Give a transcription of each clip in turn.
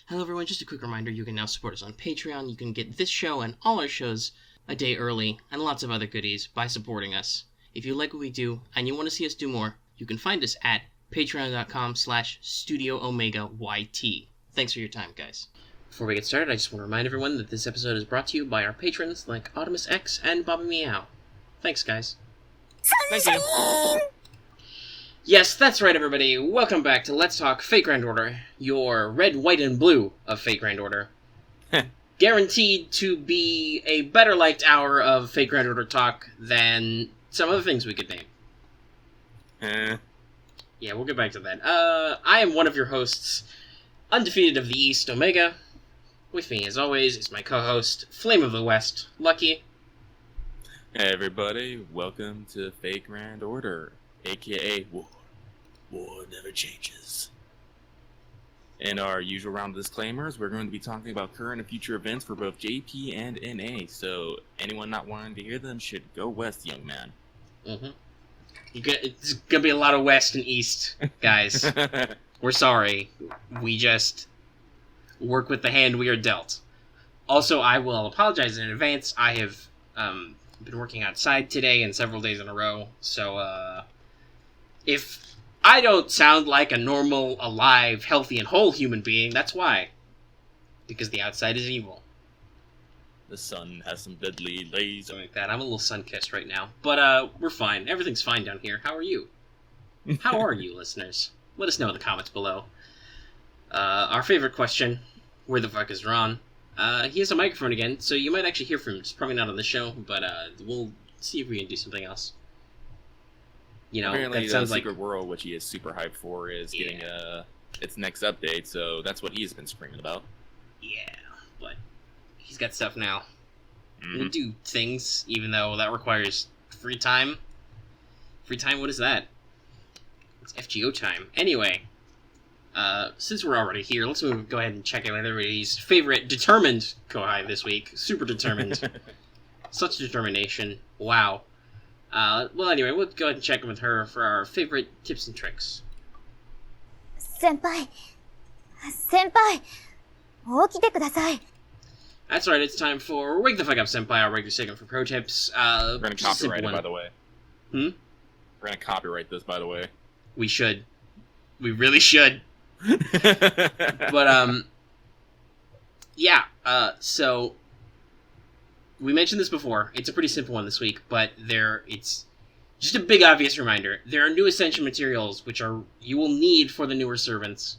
Hello everyone, just a quick reminder, you can now support us on Patreon. You can get this show and all our shows a day early, and lots of other goodies by supporting us. If you like what we do, and you want to see us do more, you can find us at patreon.com/StudioOmegaYT. Thanks for your time, guys. Before we get started, I just want to remind everyone that this episode is brought to you by our patrons like Optimus X and Bobby Meow. Thanks, guys. Thank you. Yes, that's right, everybody. Welcome back to Let's Talk Fate Grand Order, your red, white, and blue of Fate Grand Order. Guaranteed to be a better-liked hour of Fate Grand Order talk than some other things we could name. Yeah, we'll get back to that. I am one of your hosts, Undefeated of the East, Omega. With me, as always, is my co-host, Flame of the West, Lucky. Hey everybody, welcome to Fate Grand Order, aka War. War never changes. In our usual round of disclaimers, we're going to be talking about current and future events for both JP and NA, so anyone not wanting to hear them should go west, young man. Mm-hmm. It's gonna be a lot of west and east, guys. We're sorry. We just work with the hand we are dealt. Also, I will apologize in advance. I have been working outside today and several days in a row, so if I don't sound like a normal, alive, healthy, and whole human being, that's why. Because the outside is evil. The sun has some deadly laser. Something like that. I'm a little sun-kissed right now. But, we're fine. Everything's fine down here. How are you? How are you, listeners? Let us know in the comments below. Our favorite question, where the fuck is Ron? He has a microphone again, so you might actually hear from him. It's probably not on the show, but, we'll see if we can do something else. You know, apparently that sounds the like Secret World, which he is super hyped for, is getting its next update, so that's what he's been screaming about. Yeah, but he's got stuff now. Mm-hmm. We'll do things, even though that requires free time. Free time, what is that? It's FGO time. Anyway, since we're already here, let's go ahead and check out everybody's favorite determined Kohai this week. Super determined. Such determination. Wow. Well, anyway, we'll go ahead and check in with her for our favorite tips and tricks. Senpai! 起きてください. That's right, it's time for Wake the Fuck Up Senpai, our regular segment for Protips. We're gonna copyright it, by the way. Hmm? We're gonna copyright this, by the way. We should. We really should. But, yeah, so we mentioned this before. It's a pretty simple one this week, but it's just a big obvious reminder. There are new ascension materials which you will need for the newer servants.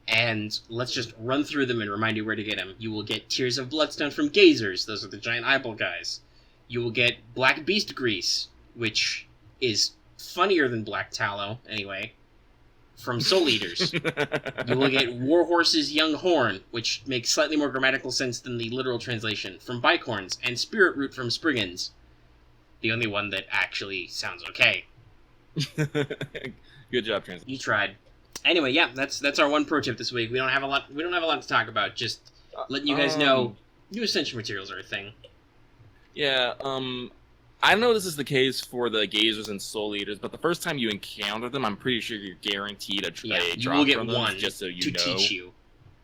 And let's just run through them and remind you where to get them. You will get Tears of Bloodstone from Gazers. Those are the giant eyeball guys. You will get Black Beast Grease, which is funnier than Black Tallow, anyway, from Soul Eaters. You will get Warhorse's Young Horn, which makes slightly more grammatical sense than the literal translation, from Bicorns, and Spirit Root from Spriggans. The only one that actually sounds okay. Good job, translation. You tried. Anyway, yeah, that's our one pro tip this week. We don't have a lot to talk about. Just letting you guys know new ascension materials are a thing. Yeah, I know this is the case for the Gazers and Soul Eaters, but the first time you encounter them, I'm pretty sure you're guaranteed a drop you will get from them, one just so you to know. teach you.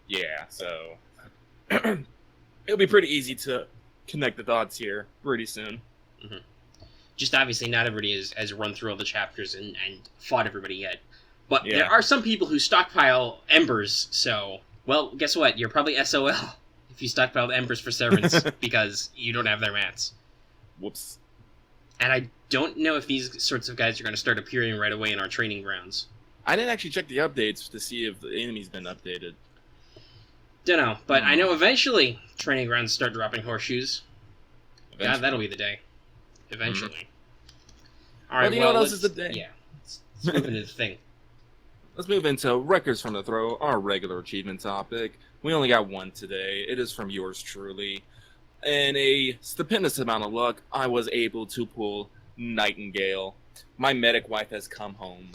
Yeah, so it'll be pretty easy to connect the dots here pretty soon. Mm-hmm. Just obviously not everybody has run through all the chapters and fought everybody yet. But there are some people who stockpile embers, so, well, guess what? You're probably SOL if you stockpiled embers for servants because you don't have their mats. Whoops. And I don't know if these sorts of guys are going to start appearing right away in our training grounds. I didn't actually check the updates to see if the enemy's been updated. Don't know, but I know eventually training grounds start dropping horseshoes. God, that'll be the day. Eventually. Mm-hmm. Alright, well, what else is the day? Yeah, let's move into the thing. Let's move into Records from the Throw, our regular achievement topic. We only got one today. It is from yours truly. In a stupendous amount of luck, I was able to pull Nightingale. My medic wife has come home.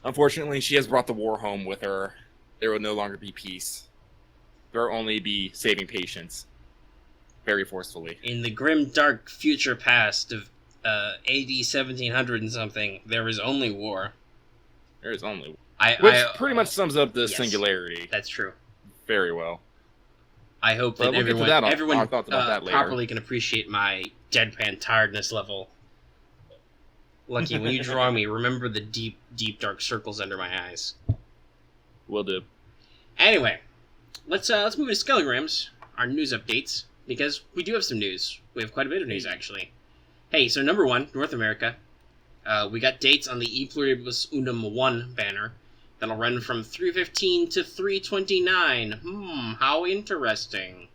Unfortunately, she has brought the war home with her. There will no longer be peace. There will only be saving patients. Very forcefully. In the grim, dark future past of AD 1700 and something, there is only war. There is only war. Which pretty much sums up the singularity. That's true. very well. I hope that But we'll get to everyone, that, our thoughts about that later. properly can appreciate my deadpan tiredness level. Lucky, when you draw me, remember the deep, deep dark circles under my eyes. Will do. Anyway, let's move into Skelligrams, our news updates, because we do have some news. We have quite a bit of news, actually. Hey, so number 1, North America. We got dates on the E Pluribus Unum 1 banner. That'll run from 315 to 329. How interesting.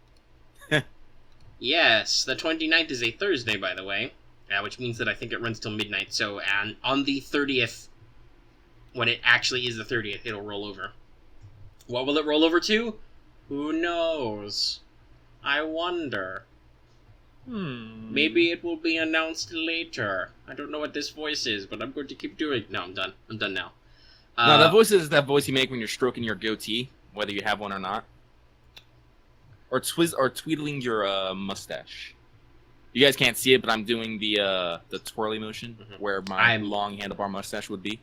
Yes, the 29th is a Thursday, by the way, which means that I think it runs till midnight. So on the 30th, when it actually is the 30th, it'll roll over. What will it roll over to? Who knows? I wonder. Maybe it will be announced later. I don't know what this voice is, but I'm going to keep doing it. No, I'm done. I'm done now. No, that voice is that voice you make when you're stroking your goatee, whether you have one or not. Or tweedling your mustache. You guys can't see it, but I'm doing the twirly motion where my long handlebar mustache would be.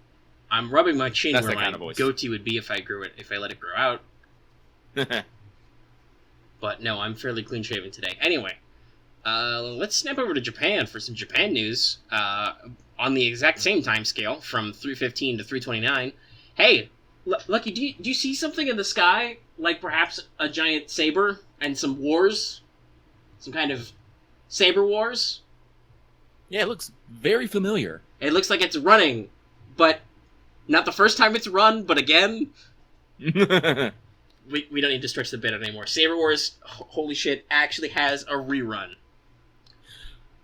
I'm rubbing my chin That's where that my kind of voice. goatee would be if I let it grow out. But no, I'm fairly clean-shaven today. Anyway, let's snap over to Japan for some Japan news. On the exact same time scale, from 315 to 329. Hey, Lucky, do you see something in the sky? Like perhaps a giant saber and some wars? Some kind of Saber Wars? Yeah, it looks very familiar. It looks like it's running, but not the first time it's run, but again. We don't need to stretch the bit anymore. Saber Wars, holy shit, actually has a rerun.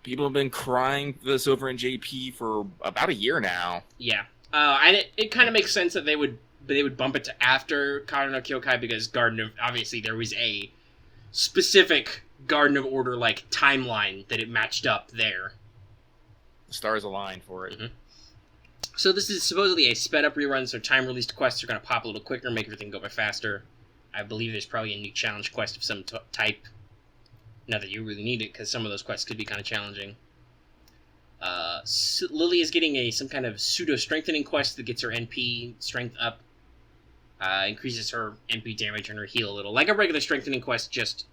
People have been crying for this over in JP for about a year now. Yeah. And it kind of makes sense that they would bump it to after Kara no Kyokai, because Garden of... Obviously, there was a specific Garden of Order-like timeline that it matched up there. The stars aligned for it. Mm-hmm. So this is supposedly a sped-up rerun, so time-released quests are going to pop a little quicker, make everything go by faster. I believe there's probably a new challenge quest of some type. Not that you really need it, because some of those quests could be kind of challenging. Lily is getting some kind of pseudo-strengthening quest that gets her NP strength up. Increases her NP damage and her heal a little. Like a regular strengthening quest, just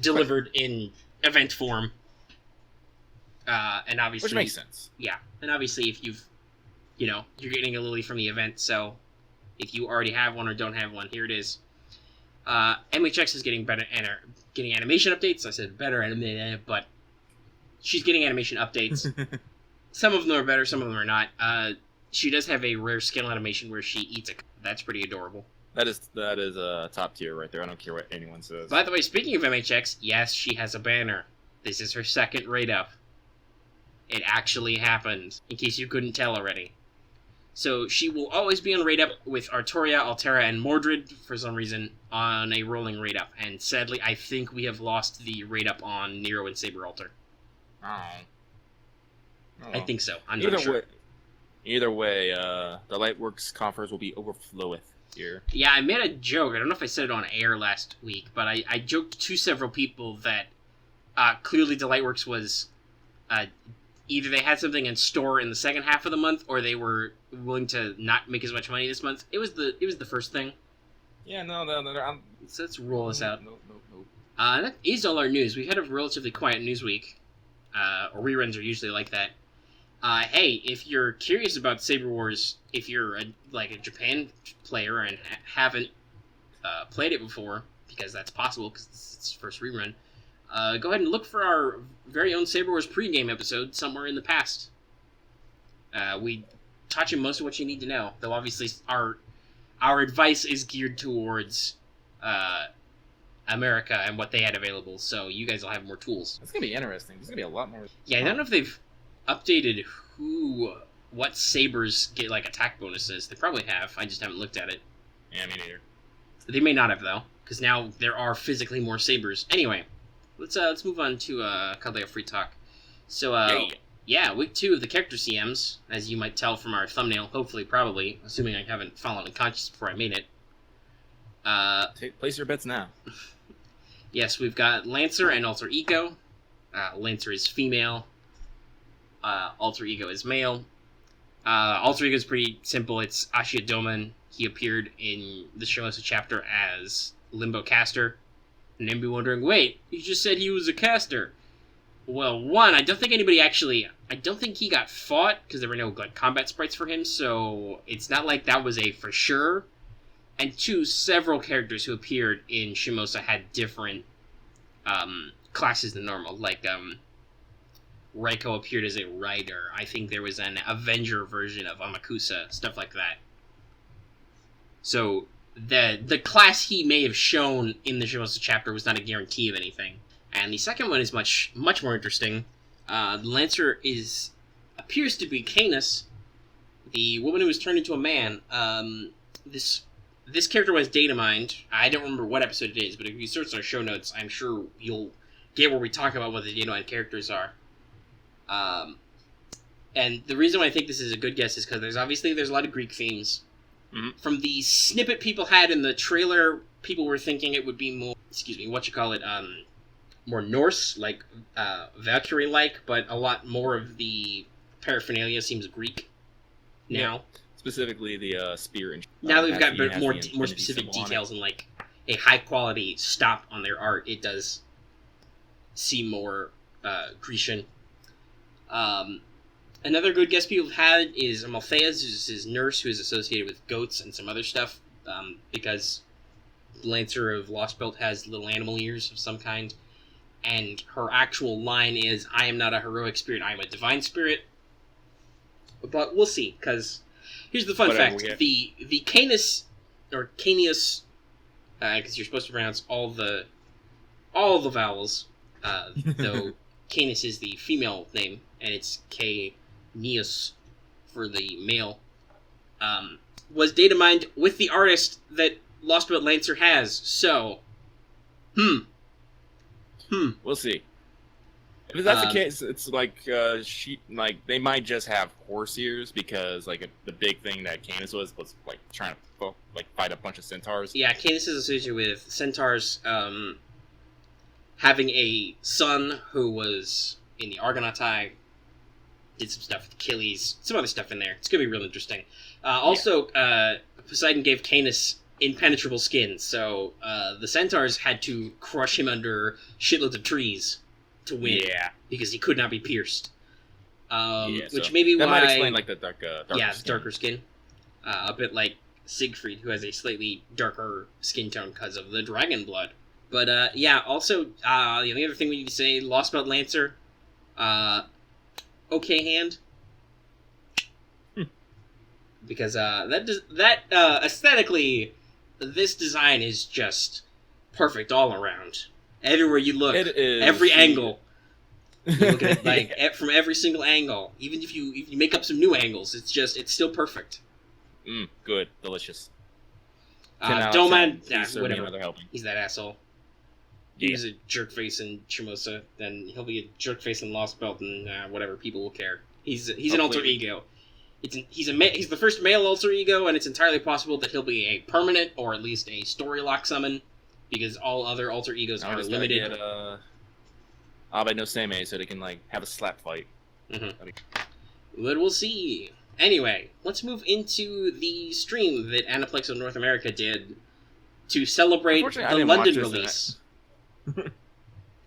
delivered in event form. And obviously... Which makes sense. Yeah. And obviously, if you're getting a Lily from the event, so if you already have one or don't have one, here it is. MHX is getting better and getting animation updates. I said better, but she's getting animation updates. Some of them are better, some of them are not. She does have a rare skill animation where she eats a... That's pretty adorable. That is top tier right there. I don't care what anyone says. By the way, speaking of MHX, yes, she has a banner. This is her second raid up. It actually happened, in case you couldn't tell already. So she will always be on raid up with Artoria, Altera, and Mordred, for some reason, on a rolling raid up. And sadly, I think we have lost the raid up on Nero and Saber Alter. Oh. I think so. I'm not sure. Either way, the Lightworks coffers will be overfloweth here. Yeah, I made a joke. I don't know if I said it on air last week, but I joked to several people that clearly the Lightworks was... either they had something in store in the second half of the month, or they were willing to not make as much money this month. It was the first thing. Yeah, no. So let's roll this out. No. That is all our news. We had a relatively quiet news week. Or reruns are usually like that. Hey, if you're curious about Saber Wars, if you're a Japan player and haven't played it before, because that's possible because it's its first rerun, go ahead and look for our very own Saber Wars pregame episode somewhere in the past. We touch on most of what you need to know, though obviously our advice is geared towards America and what they had available, so you guys will have more tools. It's going to be interesting. There's going to be a lot more... Yeah, I don't know if they've updated what sabers get, attack bonuses. They probably have. I just haven't looked at it. Yeah, me neither. They may not have, though, because now there are physically more sabers. Anyway, let's move on to a couple of free talk. So, yeah, week 2 of the character CMs, as you might tell from our thumbnail, hopefully, probably, assuming I haven't fallen unconscious before I made it. Place your bets now. Yes, we've got Lancer and Alter Ego. Lancer is female. Alter Ego is male. Alter Ego is pretty simple. It's Ashia Doman. He appeared in the Shimosa chapter as Limbo caster. And then be wondering, wait, you just said he was a caster. Well, one, I don't think he got fought, because there were no like combat sprites for him, so it's not like that was a for sure. And two, several characters who appeared in Shimosa had different classes than normal. Like, Reiko appeared as a rider. I think there was an Avenger version of Amakusa, stuff like that. So, the class he may have shown in the Shimosa chapter was not a guarantee of anything. And the second one is much more interesting. The Lancer appears to be Canis, the woman who was turned into a man. This character was data mined. I don't remember what episode it is, but if you search our show notes, I'm sure you'll get where we talk about what the data mined characters are. And the reason why I think this is a good guess is because there's a lot of Greek themes. Mm-hmm. From the snippet people had in the trailer, people were thinking it would be more, more Norse, like Valkyrie-like, but a lot more of the paraphernalia seems Greek now. Yeah. Specifically the spear. And now that we've got more specific details and like a high quality stop on their art, it does seem more Grecian. Another good guess people have had is Amaltheus, who's his nurse, who is associated with goats and some other stuff, because Lancer of Lost Belt has little animal ears of some kind, and her actual line is, "I am not a heroic spirit, I am a divine spirit." But we'll see, because here's the fun fact. The Canis, or Canius, because you're supposed to pronounce all the vowels, though Canis is the female name, and it's Canius for the male, was data mined with the artist that Lost Belt Lancer has, so, We'll see. If that's the case, it's like they might just have horse ears because the big thing that Canis was like trying to fight a bunch of centaurs. Yeah, Canis is associated with centaurs, having a son who was in the Argonautai, did some stuff with Achilles, some other stuff in there. It's gonna be real interesting. Poseidon gave Canis impenetrable skin, so the centaurs had to crush him under shitloads of trees to win, because he could not be pierced. Which may be why... That might explain, the darker skin. A bit like Siegfried, who has a slightly darker skin tone because of the dragon blood. But, also, the only other thing we need to say, Lost Belt Lancer, okay hand. Because, aesthetically, this design is just perfect all around. Everywhere you look, every angle, you look at it from every single angle. Even if you make up some new angles, it's still perfect. Good, delicious. Don't mind whatever. He's that asshole. He was a jerk face in Shimosa, then he'll be a jerk face in Lost Belt, and whatever, people will care. He's an alter ego. He's the first male alter ego, and it's entirely possible that he'll be a permanent or at least a story lock summon, because all other alter egos are limited. Abe no Seimei, so they can have a slap fight. Mm-hmm. But we'll see. Anyway, let's move into the stream that Aniplex of North America did to celebrate the London release.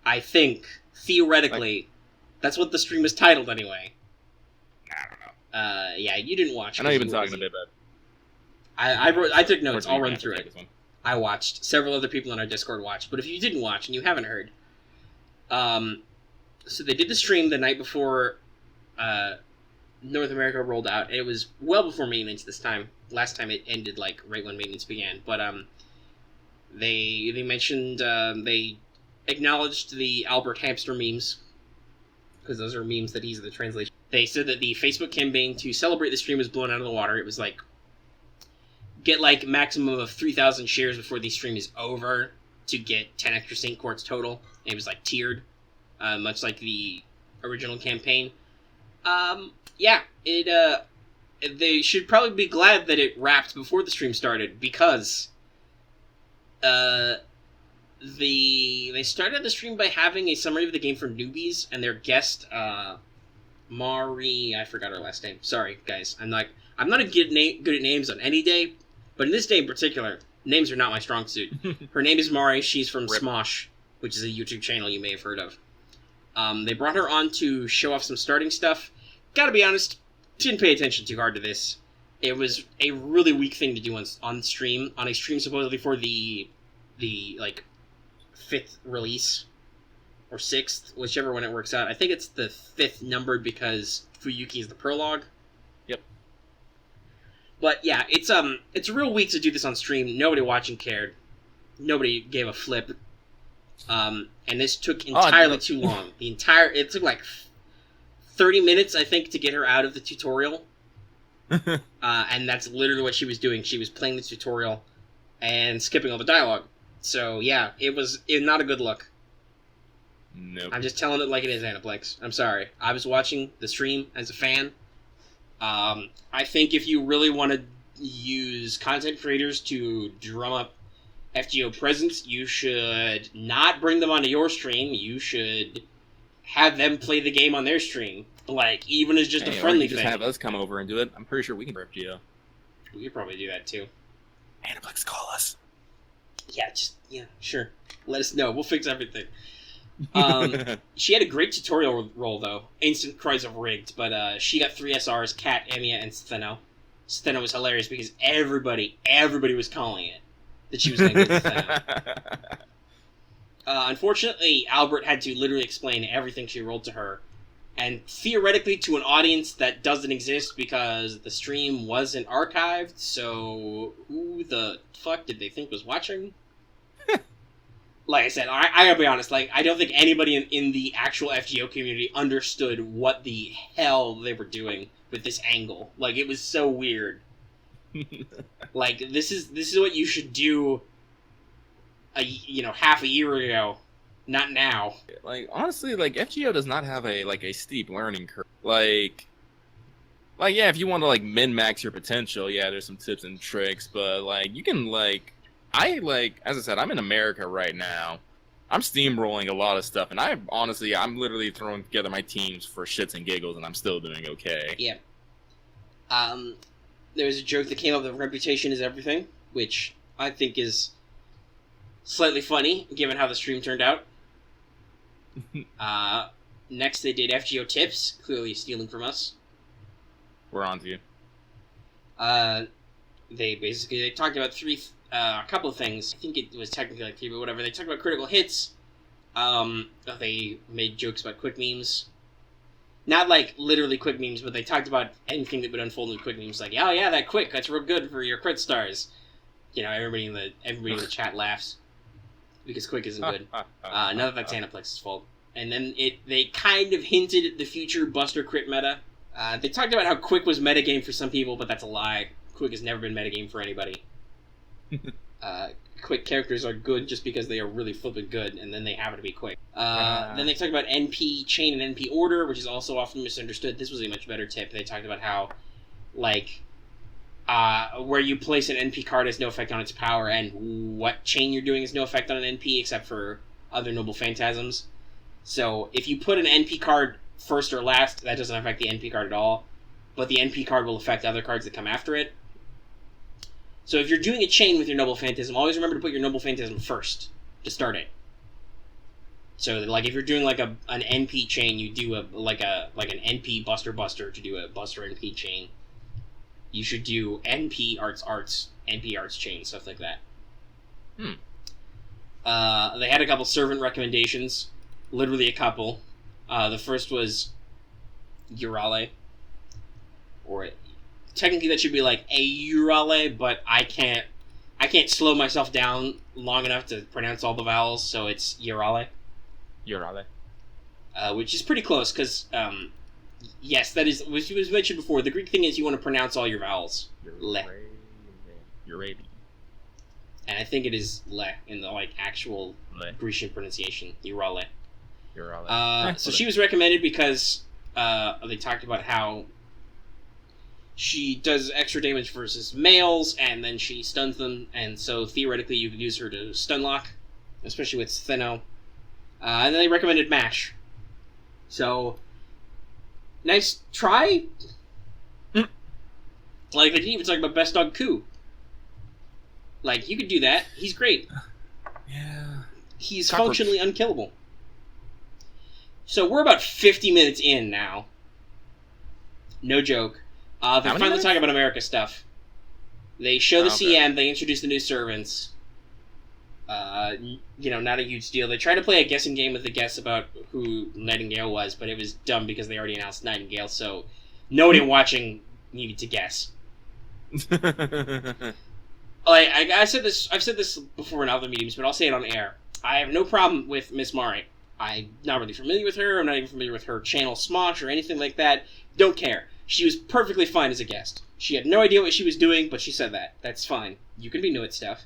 I think, theoretically, that's what the stream was titled anyway. I don't know. Yeah, you didn't watch. I know you've been talking a bit about it. I took notes. I'll run through it. I watched. Several other people in our Discord watched. But if you didn't watch and you haven't heard, so they did the stream the night before North America rolled out. It was well before maintenance this time. Last time it ended right when maintenance began. But they mentioned they acknowledged the Albert Hamster memes, because those are memes that he's the translation. They said that the Facebook campaign to celebrate the stream was blown out of the water. It was get maximum of 3,000 shares before the stream is over to get 10 extra Saint Quartz total. And it was tiered, much like the original campaign. They should probably be glad that it wrapped before the stream started, because they started the stream by having a summary of the game for newbies, and their guest, Mari, I forgot her last name. Sorry, guys. I'm not good at names on any day, but in this day in particular, Names are not my strong suit. Her name is Mari. She's from Rip. Smosh, which is a YouTube channel you may have heard of. They brought her on to show off some starting stuff. Gotta be honest, didn't pay attention too hard to this. It was a really weak thing to do on stream, on a stream supposedly for the like 5th release or 6th, whichever one it works out. I think it's the 5th numbered because Fuyuki is the prologue. Yep. But yeah, it's real weak to do this on stream. Nobody watching cared. Nobody gave a flip. And this took entirely too long. It took like 30 minutes, I think, to get her out of the tutorial. And that's literally what she was doing. She was playing the tutorial and skipping all the dialogue. So yeah, it was not a good look. Nope. I'm just telling it like it is, Aniplex. I'm sorry. I was watching the stream as a fan. I think if you really want to use content creators to drum up FGO presence, you should not bring them onto your stream. You should have them play the game on their stream. Like, even as just a friendly thing. Just have us come over and do it. I'm pretty sure we can rip FGO. We could probably do that too. Aniplex, call us. Yeah, sure. Let us know. We'll fix everything. She had a great tutorial role, though. Instant cries of rigged, but she got 3 SRs, Kat, Emiya, and Stheno. Stheno was hilarious because everybody was calling it that she was going to get Stheno. Unfortunately, Albert had to literally explain everything she rolled to her, and theoretically to an audience that doesn't exist because the stream wasn't archived, so who the fuck did they think was watching? Like I said, I gotta be honest, like, I don't think anybody in the actual FGO community understood what the hell they were doing with this angle. Like, it was so weird. Like, this is what you should do half a year ago, not now. Like, honestly, like, FGO does not have a steep learning curve. Like, yeah, if you want to, like, min-max your potential, yeah, there's some tips and tricks, but, like, you can, like, as I said, I'm in America right now. I'm steamrolling a lot of stuff, and I'm literally throwing together my teams for shits and giggles, and I'm still doing okay. Yeah. There was a joke that came up that reputation is everything, which I think is slightly funny, given how the stream turned out. Next, they did FGO tips, clearly stealing from us. We're on to you. They talked about a couple of things. I think it was technically like 3, but whatever. They talked about critical hits. They made jokes about quick memes. Not like literally quick memes, but they talked about anything that would unfold in quick memes. Like, oh yeah, that quick, that's real good for your crit stars. Everybody in the chat laughs because quick isn't good. None of that's Aniplex's fault. And then they kind of hinted at the future Buster crit meta. They talked about how quick was metagame for some people, but that's a lie. Quick has never been metagame for anybody. Quick characters are good just because they are really flippin' good, and then they happen to be quick. Then they talked about NP chain and NP order, which is also often misunderstood. This was a much better tip. They talked about how, like, where you place an NP card has no effect on its power, and what chain you're doing has no effect on an NP except for other noble phantasms. So if you put an NP card first or last, that doesn't affect the NP card at all, but the NP card will affect other cards that come after it. So if you're doing a chain with your Noble Phantasm, always remember to put your Noble Phantasm first to start it. So, like, if you're doing like an NP chain, you do an NP Buster to do a Buster NP chain. You should do NP Arts, NP Arts chain, stuff like that. They had a couple servant recommendations, literally a couple. The first was Urale, or technically that should be like a Urale, but I can't slow myself down long enough to pronounce all the vowels, so it's Urale. Urale. Which is pretty close, because, yes, that is, which was mentioned before, the Greek thing is you want to pronounce all your vowels. Le. Urale. And I think it is Le in the, like, actual Grecian pronunciation. Urale. So she was recommended because they talked about how she does extra damage versus males, and then she stuns them, and so theoretically you could use her to stun lock, especially with Stheno. And then they recommended MASH. So, nice try. Like, they didn't even talk about Best Dog Coup. Like, you could do that. He's great. Yeah. He's Cockroach. functionally unkillable. So we're about 50 minutes in now. No joke. They're finally minutes? talking about America stuff. They show the Okay. CM, they introduce the new servants. Not a huge deal. They tried to play a guessing game with the guess about who Nightingale was, but it was dumb because they already announced Nightingale, so nobody watching needed to guess. I've said this before in other meetings, but I'll say it on air. I have no problem with Miss Mari. I'm not really familiar with her. I'm not even familiar with her channel Smosh or anything like that. Don't care. She was perfectly fine as a guest. She had no idea what she was doing, but she said that. That's fine. You can be new at stuff.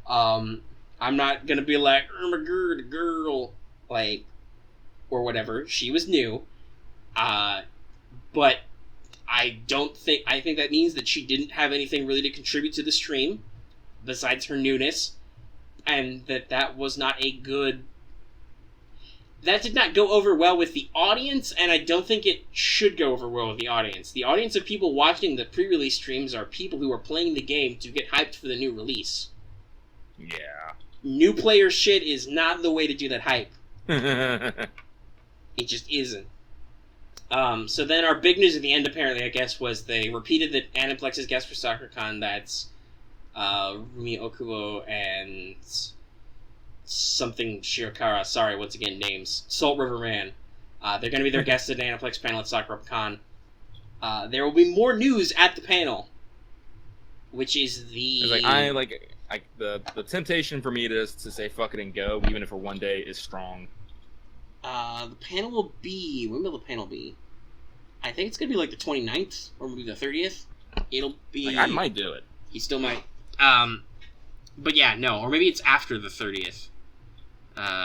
I'm not gonna be like, I'm a girl, like, or whatever. She was new. But I think that means that she didn't have anything really to contribute to the stream, besides her newness, and that was not a good... That did not go over well with the audience, and I don't think it should go over well with the audience. The audience of people watching the pre-release streams are people who are playing the game to get hyped for the new release. Yeah. New player shit is not the way to do that hype. It just isn't. So then our big news at the end, apparently, I guess, was they repeated that Aniplex's guest for SoccerCon, that's Rumi Okubo and something Shirokara, sorry, once again, names. Salt River Man. They're going to be their guests at the Aniplex panel at SoccerCon. There will be more news at the panel, which is the... the temptation for me to say fuck it and go, even if for one day, is strong. The panel will be... When will the panel be? I think it's going to be like the 29th, or maybe the 30th. It'll be... I might do it. You still might. But yeah, no. Or maybe it's after the 30th.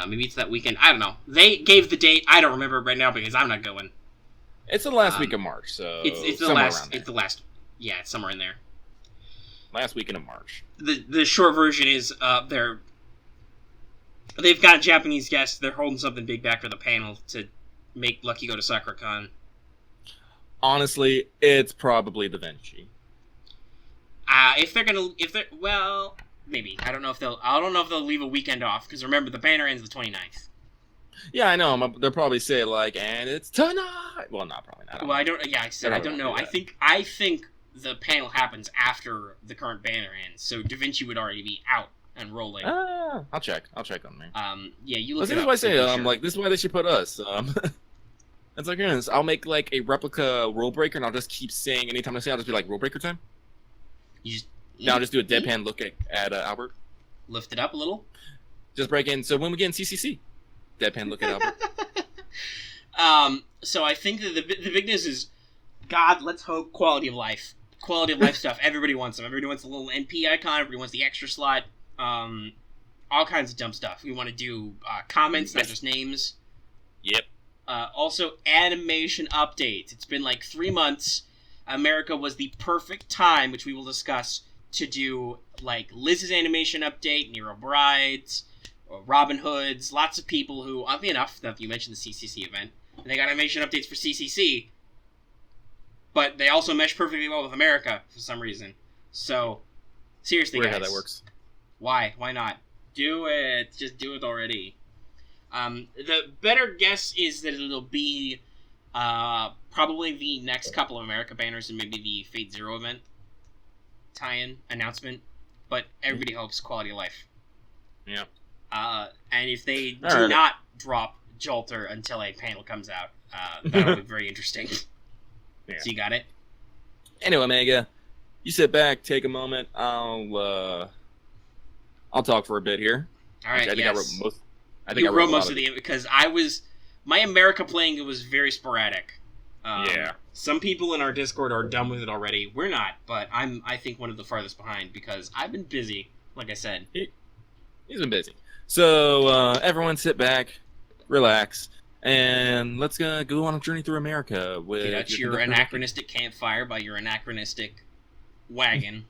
Maybe it's that weekend. I don't know. They gave the date. I don't remember right now because I'm not going. It's the last week of March, so it's the last. It's the last. Yeah, it's somewhere in there. Last weekend of March. The short version is they've got Japanese guests. They're holding something big back for the panel to make Lucky go to SoccerCon. Honestly, it's probably Da Vinci. Well, maybe. I don't know if they'll leave a weekend off because remember the banner ends the 29th. Yeah, I know. They'll probably say like, and it's tonight. Well, not probably not. Well, I don't. Yeah, I said I don't know. I think the panel happens after the current banner ends, so Da Vinci would already be out and rolling. I'll check on me. Yeah, you look. This is why I say this is why they should put us. It's like this. I'll make like a replica rule breaker, and I'll just keep saying anytime I say, I'll just be like rule breaker time. I'll just do a deadpan look at Albert. Lift it up a little. Just break in. So when we get in CCC, deadpan look at Albert. So I think that the big news is, God, let's hope quality of life. Quality of life stuff. Everybody wants them. Everybody wants the little NP icon. Everybody wants the extra slot. All kinds of dumb stuff. We want to do comments, not just names. Yep. Also, animation updates. It's been like 3 months. America was the perfect time, which we will discuss, to do like Liz's animation update, Nero Bride's, or Robin Hood's. Lots of people who, oddly enough, that you mentioned the CCC event, and they got animation updates for CCC, but they also mesh perfectly well with America for some reason. So, seriously, Weird guys, how that works. Why? Why not? Do it. Just do it already. The better guess is that it'll be probably the next couple of America banners and maybe the Fate Zero event tie-in announcement, but everybody hopes quality of life. Yeah. And if they do not drop Jolter until a panel comes out, that'll be very interesting. Yeah. So you got it? Anyway, Mega, you sit back, take a moment. I'll talk for a bit here. All right. I think yes. I wrote most. I wrote most of the because my America playing it was very sporadic. Yeah. Some people in our Discord are done with it already. We're not, but I think one of the farthest behind because I've been busy, like I said. He's been busy. So everyone sit back, relax, and let's go on a journey through America with Get out your anachronistic campfire by your anachronistic wagon.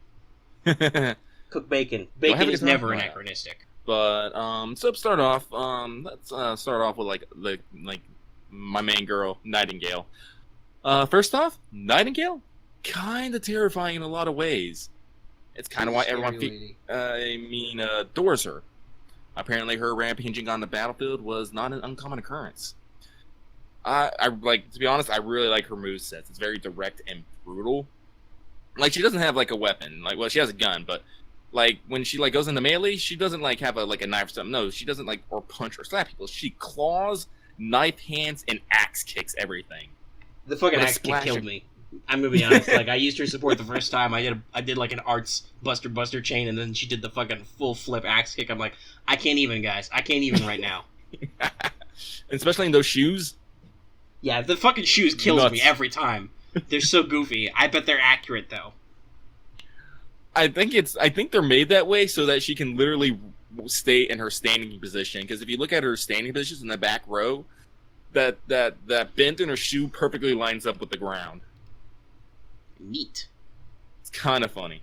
Cook bacon. Bacon is never anachronistic. But so to start off, let's start off with like my main girl, Nightingale. First off, Nightingale, kind of terrifying in a lot of ways. It's kind of why everyone adores her. Apparently, her rampaging on the battlefield was not an uncommon occurrence. I like, to be honest, I really like her movesets. It's very direct and brutal. Like, she doesn't have like a weapon. Like, well, she has a gun, but like when she like goes into melee, she doesn't like have a knife or something. No, she doesn't like or punch or slap people. She claws, knife hands, and axe kicks everything. The fucking axe kick killed me. I'm gonna be honest. Like, I used her support the first time. I did like an arts buster chain, and then she did the fucking full flip axe kick. I'm like, I can't even, guys. I can't even right now. Especially in those shoes. Yeah, the fucking shoes kills me every time. They're so goofy. I bet they're accurate though. I think they're made that way so that she can literally stay in her standing position. Because if you look at her standing positions in the back row, that bend in her shoe perfectly lines up with the ground. Neat. It's kind of funny.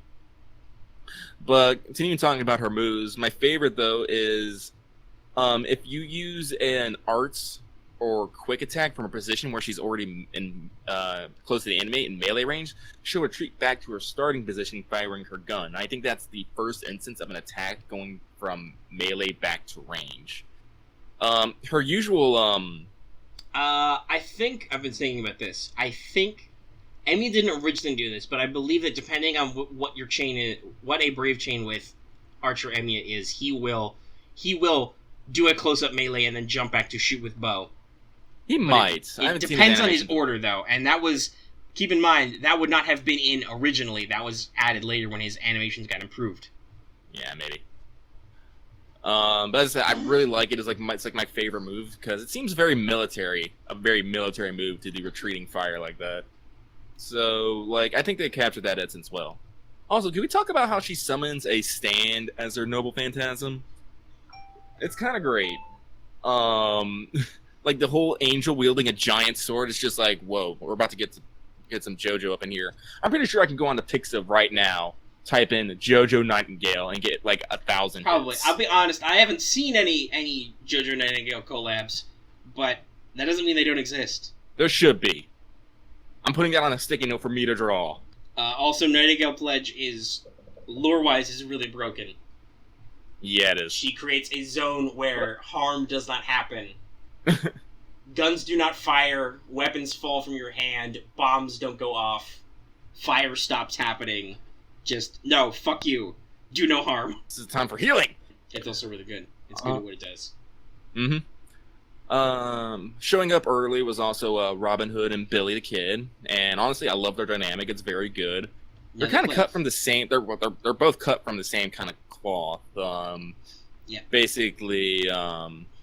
But continuing talking about her moves, my favorite though is if you use an arts or quick attack from a position where she's already in close to the enemy in melee range, she'll retreat back to her starting position firing her gun. I think that's the first instance of an attack going from melee back to range. Her usual I think I've been thinking about this. I think Emmy didn't originally do this, but I believe that depending on what your chain is, what a brave chain with Archer Emiya is, he will do a close-up melee and then jump back to shoot with bow. He might. It depends on his order, though, and that was, keep in mind, that would not have been in originally. That was added later when his animations got improved. Yeah, maybe. But as I said, I really like it. It's like my favorite move because it seems very military, a very military move to do retreating fire like that. So, like, I think they captured that essence well. Also, can we talk about how she summons a stand as her noble phantasm? It's kind of great. Like the whole angel wielding a giant sword is just like, whoa, we're about to get some JoJo up in here. I'm pretty sure I can go on to Pixiv right now, type in JoJo Nightingale, and get like 1,000 Probably. hits. I'll be honest, I haven't seen any JoJo Nightingale collabs, but that doesn't mean they don't exist. There should be. I'm putting that on a sticky note for me to draw. Also, Nightingale Pledge is, lore-wise, is really broken. Yeah, it is. She creates a zone where harm does not happen. Guns do not fire, weapons fall from your hand, bombs don't go off, fire stops happening. Just, no, fuck you. Do no harm. This is time for healing! It's also really good. It's good at what it does. Showing up early was also Robin Hood and Billy the Kid, and honestly, I love their dynamic. It's very good. They're kind of cut from the same. They're both cut from the same kind of cloth. Yeah. Basically,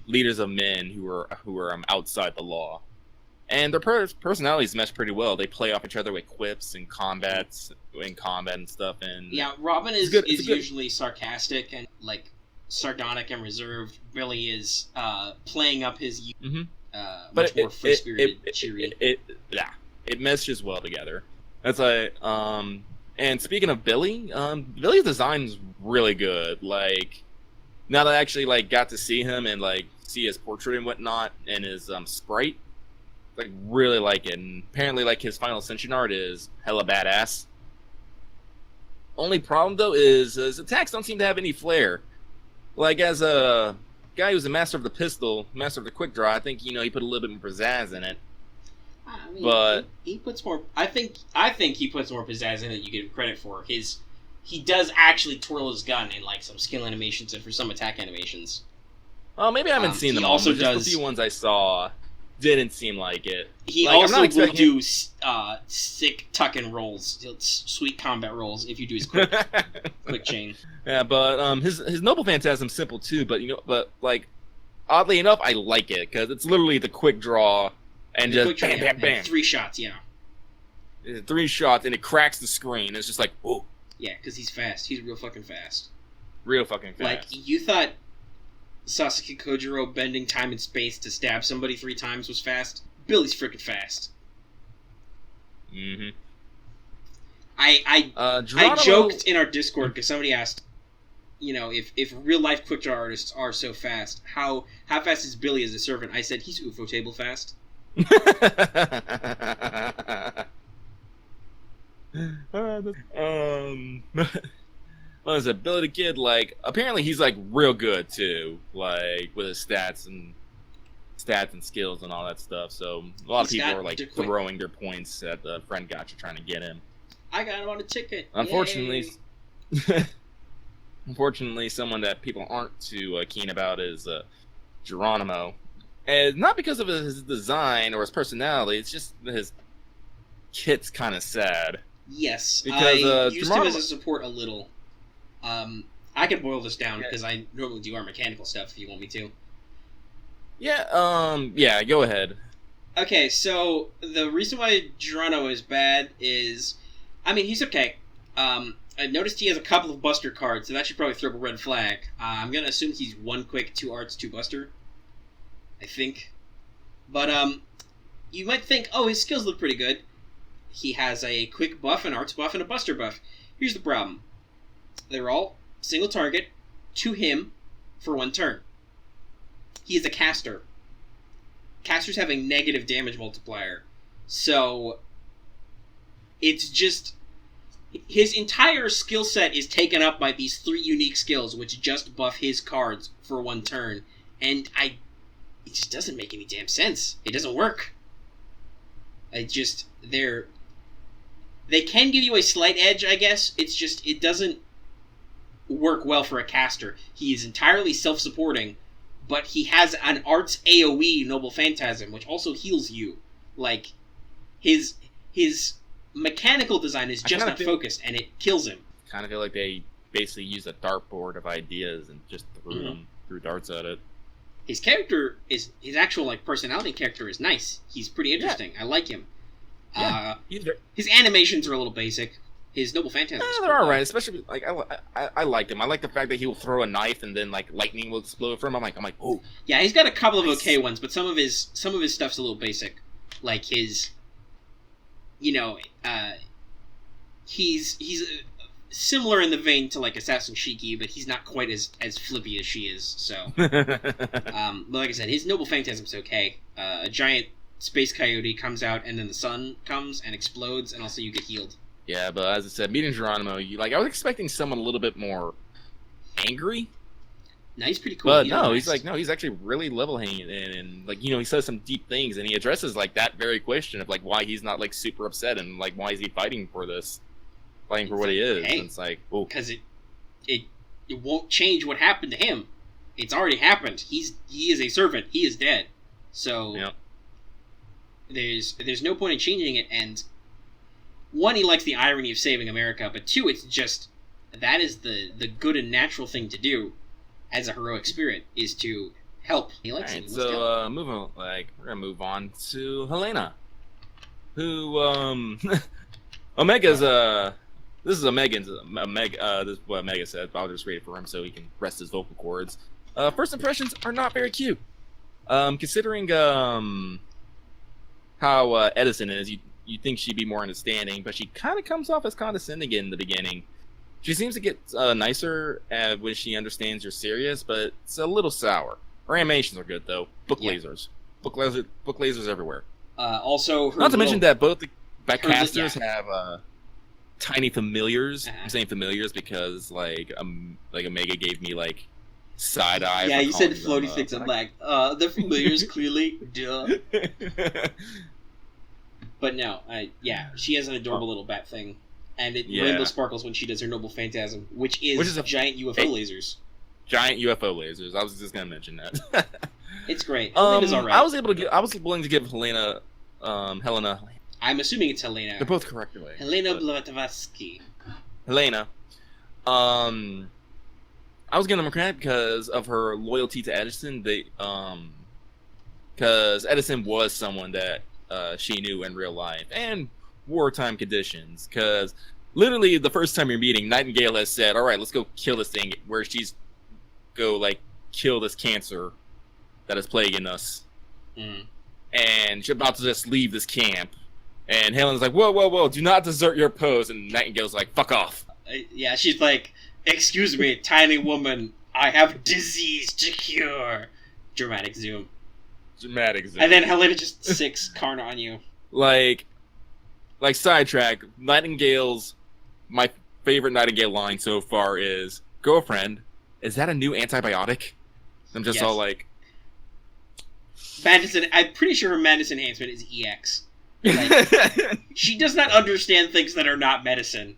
leaders of men who are outside the law, and their personalities mesh pretty well. They play off each other with quips and combat and stuff. And yeah, Robin is usually sarcastic and like sardonic and reserved. Billy is playing up his much more free spirited, cheery. It meshes well together. That's like and speaking of Billy, Billy's design is really good. Like, now that I actually like got to see him and like see his portrait and whatnot and his sprite, like really like it. And apparently like his Final Ascension art is hella badass. Only problem though is his attacks don't seem to have any flair. Like, as a guy who's a master of the pistol, master of the quick draw, I think he put a little bit more pizzazz in it. I mean, but he puts more. I think he puts more pizzazz in it. You give him credit for he does actually twirl his gun in like some skill animations and for some attack animations. Well, maybe I haven't seen them. Also all, but just the few ones I saw didn't seem like it. He like, also will do sick tuck and rolls, sweet combat rolls if you do his quick chain. Yeah, but his noble phantasm's simple too. But like oddly enough, I like it because it's literally the quick draw and just bam, bam, bam. 3 shots, yeah. 3 shots and it cracks the screen. It's just like, whoa. Yeah, because he's fast. He's real fucking fast. Real fucking fast. Like, you thought Sasuke Kojiro bending time and space to stab somebody 3 times was fast? Billy's freaking fast. Mm-hmm. I joked in our Discord because somebody asked, if real life quick draw artists are so fast, how fast is Billy as a servant? I said he's UFO table fast. on his ability kit, like, apparently he's, like, real good, too. Like, with his stats and skills and all that stuff. So, a lot of people are, like, throwing their points at the friend gacha trying to get him. I got him on a ticket. Unfortunately... Unfortunately, someone that people aren't too keen about is Geronimo. And not because of his design or his personality, it's just his kit's kind of sad. Yes, because, I used him as a support a little. I can boil this down because I normally do our mechanical stuff if you want me to. Yeah, go ahead. Okay, so the reason why Geronimo is bad is, I mean, he's okay. I noticed he has a couple of Buster cards, so that should probably throw up a red flag. I'm going to assume he's 1 quick, 2 arts, 2 Buster. I think. But, you might think, oh, his skills look pretty good. He has a quick buff, an arts buff, and a Buster buff. Here's the problem. They're all single target to him for 1 turn. He is a caster. Casters have a negative damage multiplier. So, it's just... his entire skill set is taken up by these 3 unique skills, which just buff his cards for 1 turn. And it just doesn't make any damn sense. It doesn't work. They can give you a slight edge, I guess. It's just, it doesn't work well for a caster. He is entirely self-supporting, but he has an arts AoE Noble Phantasm, which also heals you. Like, his mechanical design is just not focused, and it kills him. Kind of feel like they basically use a dartboard of ideas and just threw darts at it. His character his actual like personality character is nice. He's pretty interesting. Yeah. I like him. Yeah, his animations are a little basic. His Noble Phantasm. They're all right, especially like I liked him. I like the fact that he will throw a knife and then like lightning will explode from him. I'm like, oh. Yeah, he's got a couple of okay ones, but some of his stuff's a little basic. Like his, he's similar in the vein to like Assassin Shiki, but he's not quite as flippy as she is. So, but like I said, his Noble Phantasm's okay. A giant space coyote comes out, and then the sun comes and explodes, and also you get healed. Yeah, but as I said, meeting Geronimo, I was expecting someone a little bit more angry. No, he's pretty cool. But he's actually really level-hanging, and he says some deep things, and he addresses like that very question of like why he's not like super upset and like why is he fighting for this. Playing for what he is. Hey, and it's like, oh, because it won't change what happened to him. It's already happened. He is a servant. He is dead. So yeah. There's no point in changing it. And 1, he likes the irony of saving America, but 2, it's just that is the good and natural thing to do as a heroic spirit is to help. He likes it. So we're gonna move on to Helena, who Omega's This is this is what Omega said, but I'll just read it for him so he can rest his vocal cords. First impressions are not very cute. Considering how Edison is, you'd think she'd be more understanding, but she kind of comes off as condescending in the beginning. She seems to get nicer when she understands you're serious, but it's a little sour. Her animations are good, though. Book lasers everywhere. Also, not to mention that both the backcasters have... tiny familiars. I'm saying familiars because like Omega gave me like side eye. Yeah, you said floaty things. I'm like, they're familiars clearly. Duh. But no, she has an adorable little bat thing, and it rainbow sparkles when she does her Noble Phantasm, which is giant UFO lasers. Giant UFO lasers. I was just gonna mention that. It's great. Helena's alright. I was willing to give Helena. I'm assuming it's Helena. They're both correct away. Helena Blavatsky. Helena. I was giving them credit because of her loyalty to Edison. Because Edison was someone that she knew in real life and wartime conditions. Because literally the first time you're meeting, Nightingale has said, "All right, let's go kill this thing." Where she's kill this cancer that is plaguing us, and she's about to just leave this camp. And Helen's like, whoa, do not desert your post. And Nightingale's like, fuck off. Yeah, she's like, excuse me, tiny woman, I have disease to cure. Dramatic zoom. And then Helena just sicks Karna on you. Like sidetrack, Nightingale's my favorite Nightingale line so far is, "Girlfriend, is that a new antibiotic?" I'm just all like... Madness, I'm pretty sure her madness enhancement is EX. Like, she does not understand things that are not medicine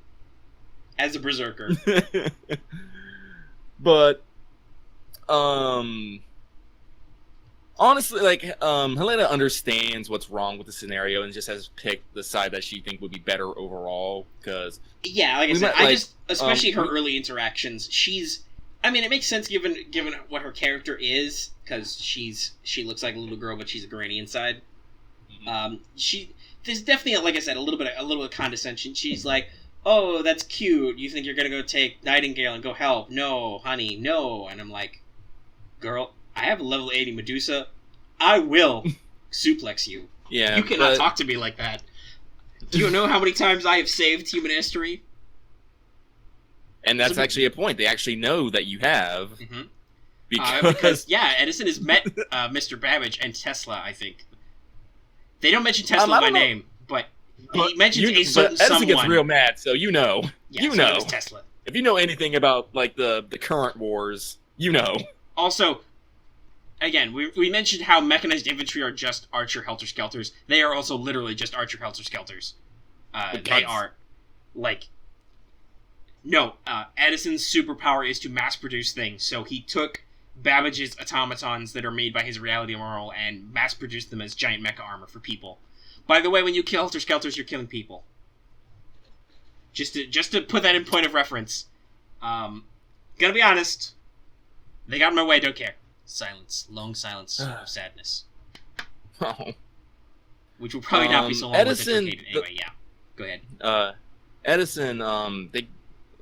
as a berserker. But, honestly, like, Helena understands what's wrong with the scenario and just has picked the side that she think would be better overall, because... Yeah, like I said, especially her early interactions, I mean, it makes sense given what her character is, because she looks like a little girl, but she's a granny inside. Mm-hmm. There's definitely, like I said, a little bit of condescension. She's like, "Oh, that's cute. You think you're gonna go take Nightingale and go help? No, honey, no." And I'm like, "Girl, I have a level 80 Medusa. I will suplex you. Yeah, you cannot talk to me like that. Do you know how many times I have saved human history?" And that's actually a point. They actually know that you have. Mm-hmm. Because Edison has met Mr. Babbage and Tesla, I think. They don't mention Tesla by name, but he mentions a certain Edison someone. gets real mad, so you know. Yeah, you so know. Tesla. If you know anything about like the current wars, you know. Also, again, we mentioned how mechanized infantry are just archer helter-skelters. They are also literally just archer helter-skelters. They are, like... No, Edison's superpower is to mass-produce things, so he took Babbage's automatons that are made by his reality moral and mass-produced them as giant mecha armor for people. By the way, when you kill helter-skelters, you're killing people. Just to put that in point of reference. Gotta be honest, they got in my way, don't care. Silence. Long silence of sadness. Oh. Which will probably not be so long Edison, anyway, yeah. Go ahead. Edison, I'm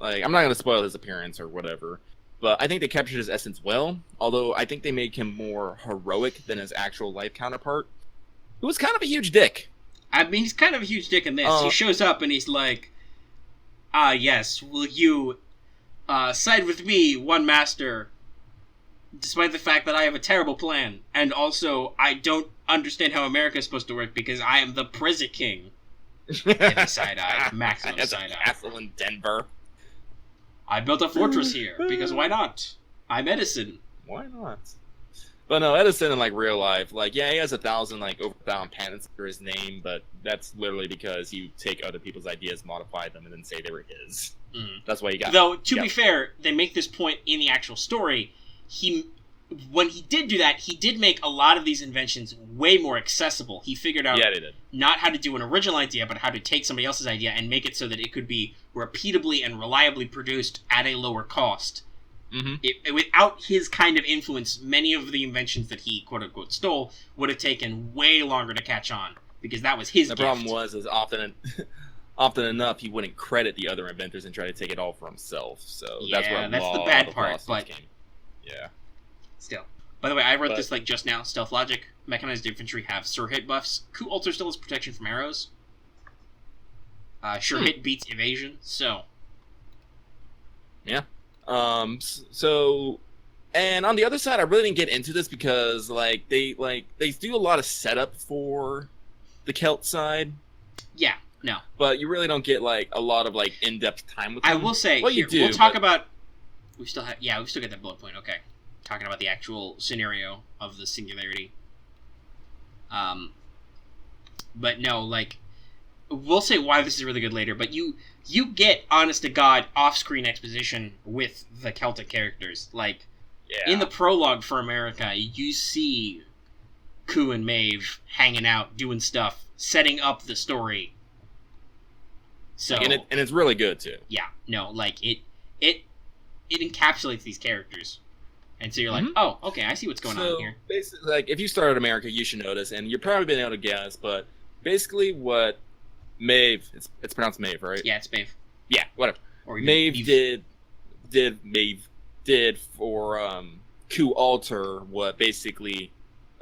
not going to spoil his appearance or whatever, but I think they captured his essence well, although I think they made him more heroic than his actual life counterpart, who was kind of a huge dick. I mean, he's kind of a huge dick in this. He shows up and he's like, yes, will you side with me, one master, despite the fact that I have a terrible plan, and also I don't understand how America is supposed to work because I am the prison king. Heavy side-eye, maximum side-eye. Castle in Denver. I built a fortress here, because why not? I'm Edison. Why not? But no, Edison in, like, real life, like, yeah, he has over 1,000 patents under his name, but that's literally because you take other people's ideas, modify them, and then say they were his. Mm. That's why he got... Though, to be fair, they make this point in the actual story, when he did do that, he did make a lot of these inventions way more accessible. He figured out not how to do an original idea, but how to take somebody else's idea and make it so that it could be repeatably and reliably produced at a lower cost. Mm-hmm. Without his kind of influence, many of the inventions that he quote-unquote stole would have taken way longer to catch on, because that was his gift. The problem was often enough, he wouldn't credit the other inventors and try to take it all for himself. So that's the bad part. But yeah. Still. By the way, I wrote this like just now. Stealth logic. Mechanized infantry have sure hit buffs. Coup Alter still has protection from arrows. Sure hit beats evasion. So. Yeah. So, and on the other side, I really didn't get into this because they do a lot of setup for the Celt side. Yeah. No. But you really don't get like a lot of like in-depth time with them. I will say. Well, you do. We'll talk about. We still get that bullet point. Okay. Talking about the actual scenario of the singularity. But no, like, we'll say why this is really good later, but you get, honest to God, off-screen exposition with the Celtic characters. Like, in the prologue for America, you see Ku and Maeve hanging out, doing stuff, setting up the story. So, and it's really good, too. Yeah, no, like, it encapsulates these characters. And so you're like, oh, okay, I see what's going on here. Basically, like, if you started America, you should notice, and you've probably been able to guess, but basically what Maeve, it's pronounced Maeve, right? Yeah, it's Maeve. Yeah, whatever. Or Maeve did for Coup Alter what basically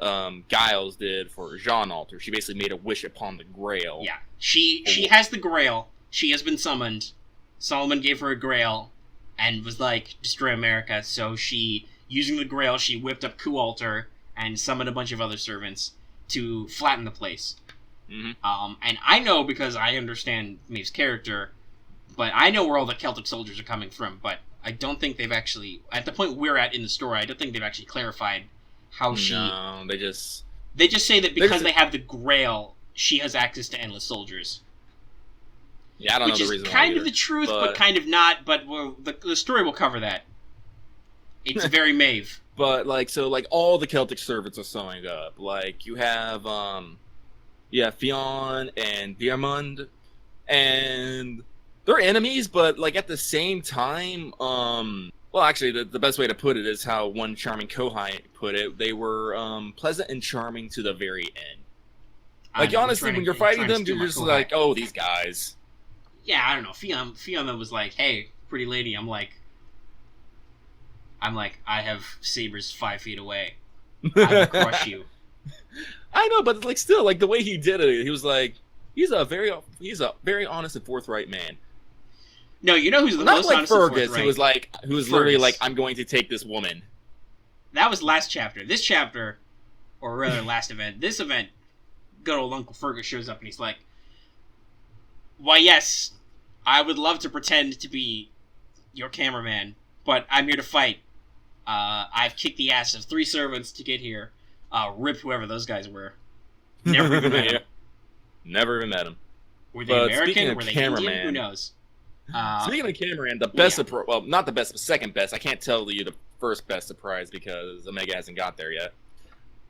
Giles did for Jean Alter. She basically made a wish upon the Grail. Yeah, she has the Grail. She has been summoned. Solomon gave her a Grail and was like, destroy America, so she... Using the Grail, she whipped up Coup Alter and summoned a bunch of other servants to flatten the place. Mm-hmm. And I know, because I understand Maeve's character, But I know where all the Celtic soldiers are coming from, but I don't think they've actually, at the point we're at in the story, I don't think they've actually clarified how she... No, they just say that because they have the Grail, she has access to endless soldiers. Yeah, I don't know the reason why. Which is kind of the truth, but kind of not, but the story will cover that. It's very Maeve. But, like, so, like, all the Celtic servants are showing up. Like, you have Fionn and Diarmund, and they're enemies, but, like, at the same time, well, actually, the best way to put it is how one charming Kohai put it. They were pleasant and charming to the very end. Like, honestly, when you're fighting them, you're just like, oh, these guys. Yeah, I don't know. Fionn was like, hey, pretty lady, I'm like, I have sabers 5 feet away. I will crush you. I know, but like still, like the way he did it, he was like, he's a very honest and forthright man. No, you know who's the most honest and forthright? Not like Fergus, who was literally like, I'm going to take this woman. That was last chapter. This chapter, or rather last event, this event, good old Uncle Fergus shows up and he's like, why yes, I would love to pretend to be your cameraman, but I'm here to fight. I've kicked the ass of 3 servants to get here. Rip whoever those guys were. Never even met them. Never even met them. Were they American? Were they Indian? Who knows? Speaking of cameraman, the best well, not the best, but second best. I can't tell you the first best surprise because Omega hasn't got there yet.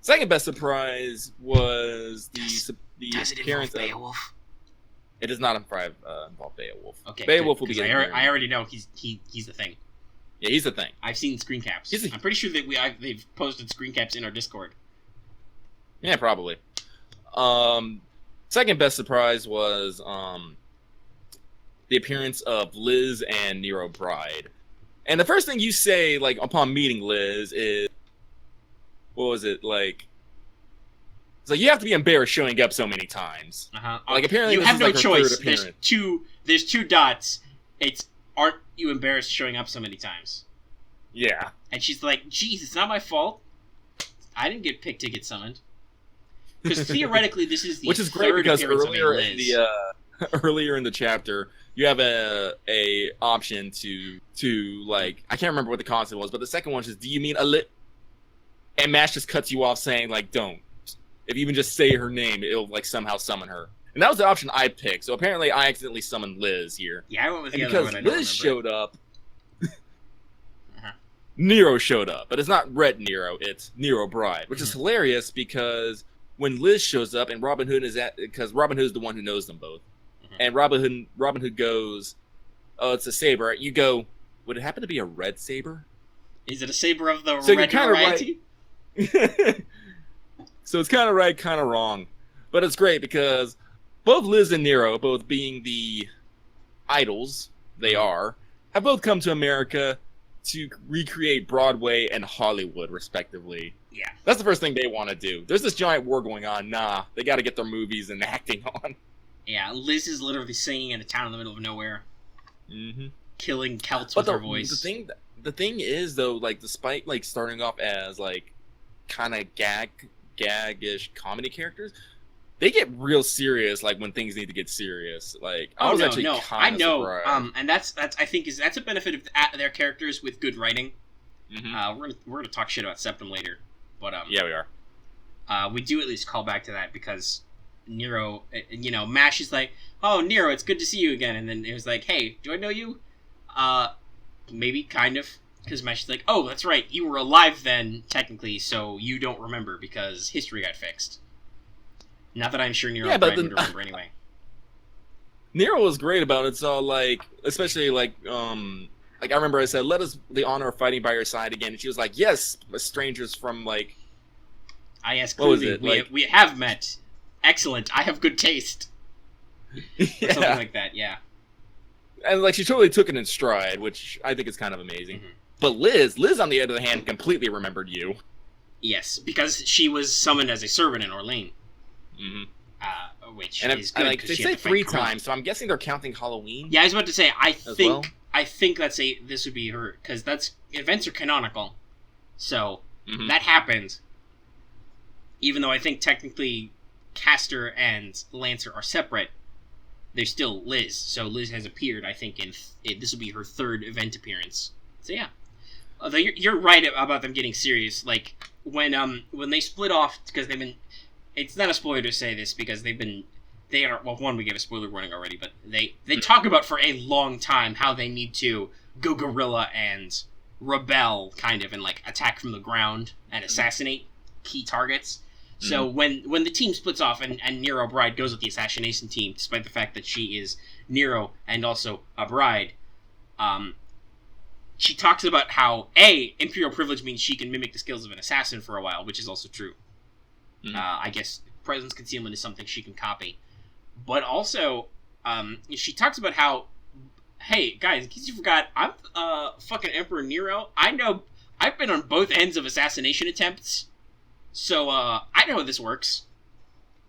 Second best surprise was the appearance of Beowulf. It does not involve Beowulf. Okay, Beowulf will be. I already know he's the thing. Yeah, he's the thing. I've seen screen caps. I'm pretty sure that they've posted screen caps in our Discord. Yeah, probably. Second best surprise was the appearance of Liz and Nero Bride. And the first thing you say, like, upon meeting Liz is, what was it, like? It's like, you have to be embarrassed showing up so many times. Like, apparently you this have is no like her choice. third appearance. There's two dots. Aren't you embarrassed showing up so many times? Yeah. And she's like, geez, it's not my fault. I didn't get picked to get summoned. Because theoretically, this is the Which is great because earlier in the chapter, you have a option to like, I can't remember what the concept was, but the second one is, do you mean a lit? And Mash just cuts you off saying, like, don't. If you even just say her name, it'll, like, somehow summon her. And that was the option I picked, so apparently I accidentally summoned Liz here. Yeah, I went with the and other one. because Liz showed up, Nero showed up. But it's not Red Nero, it's Nero Bride, which is hilarious because when Liz shows up and Robin Hood because Robin Hood is the one who knows them both. And Robin Hood goes, oh, it's a saber. You go, would it happen to be a red saber? Is it a saber of the so red variety? Right. So it's kind of right, kind of wrong. But it's great because both Liz and Nero, both being the idols they are, have both come to America to recreate Broadway and Hollywood, respectively. Yeah. That's the first thing they want to do. There's this giant war going on. Nah, they got to get their movies and acting on. Yeah, Liz is literally singing in a town in the middle of nowhere. Mm-hmm. Killing Celts with her voice. The thing is, though, like, despite, like, starting off as, like, kind of gag-ish comedy characters, they get real serious, like, when things need to get serious. Like, I was actually kind of surprised. And that's I think that's a benefit of their characters with good writing. Mm-hmm. We're gonna talk shit about Septum later, but yeah, we are. We do at least call back to that because Nero, Mash is like, oh, Nero, it's good to see you again, and then it was like, hey, do I know you? Maybe, kind of, because Mash is like, oh, that's right, you were alive then, technically, so you don't remember because history got fixed. Not that I'm sure Nero would remember anyway. Nero was great about it, so, like, especially, like, I remember I said, let us the honor of fighting by your side again, and she was like, yes, strangers from, like... yes, clearly, we have met. Excellent, I have good taste. Yeah. Something like that, yeah. And, like, she totally took it in stride, which I think is kind of amazing. Mm-hmm. But Liz, on the other hand, completely remembered you. Yes, because she was summoned as a servant in Orlean. Mm-hmm. Which is good. Like, they say 3 times, so I'm guessing they're counting Halloween. Yeah, I was about to say, I think this would be her, because events are canonical. So, that happened. Even though I think technically Castor and Lancer are separate, there's still Liz. So Liz has appeared, I think, this will be her third event appearance. So yeah. Although you're right about them getting serious. Like, when they split off, because they've been... It's not a spoiler to say this, because we gave a spoiler warning already, but they talk about for a long time how they need to go guerrilla and rebel, kind of, and, like, attack from the ground and assassinate key targets. So when the team splits off and Nero Bride goes with the assassination team, despite the fact that she is Nero and also a bride, she talks about how, Imperial privilege means she can mimic the skills of an assassin for a while, which is also true. I guess presence concealment is something she can copy. But also, she talks about how, hey, guys, in case you forgot, I'm fucking Emperor Nero. I know, I've been on both ends of assassination attempts, so I know how this works.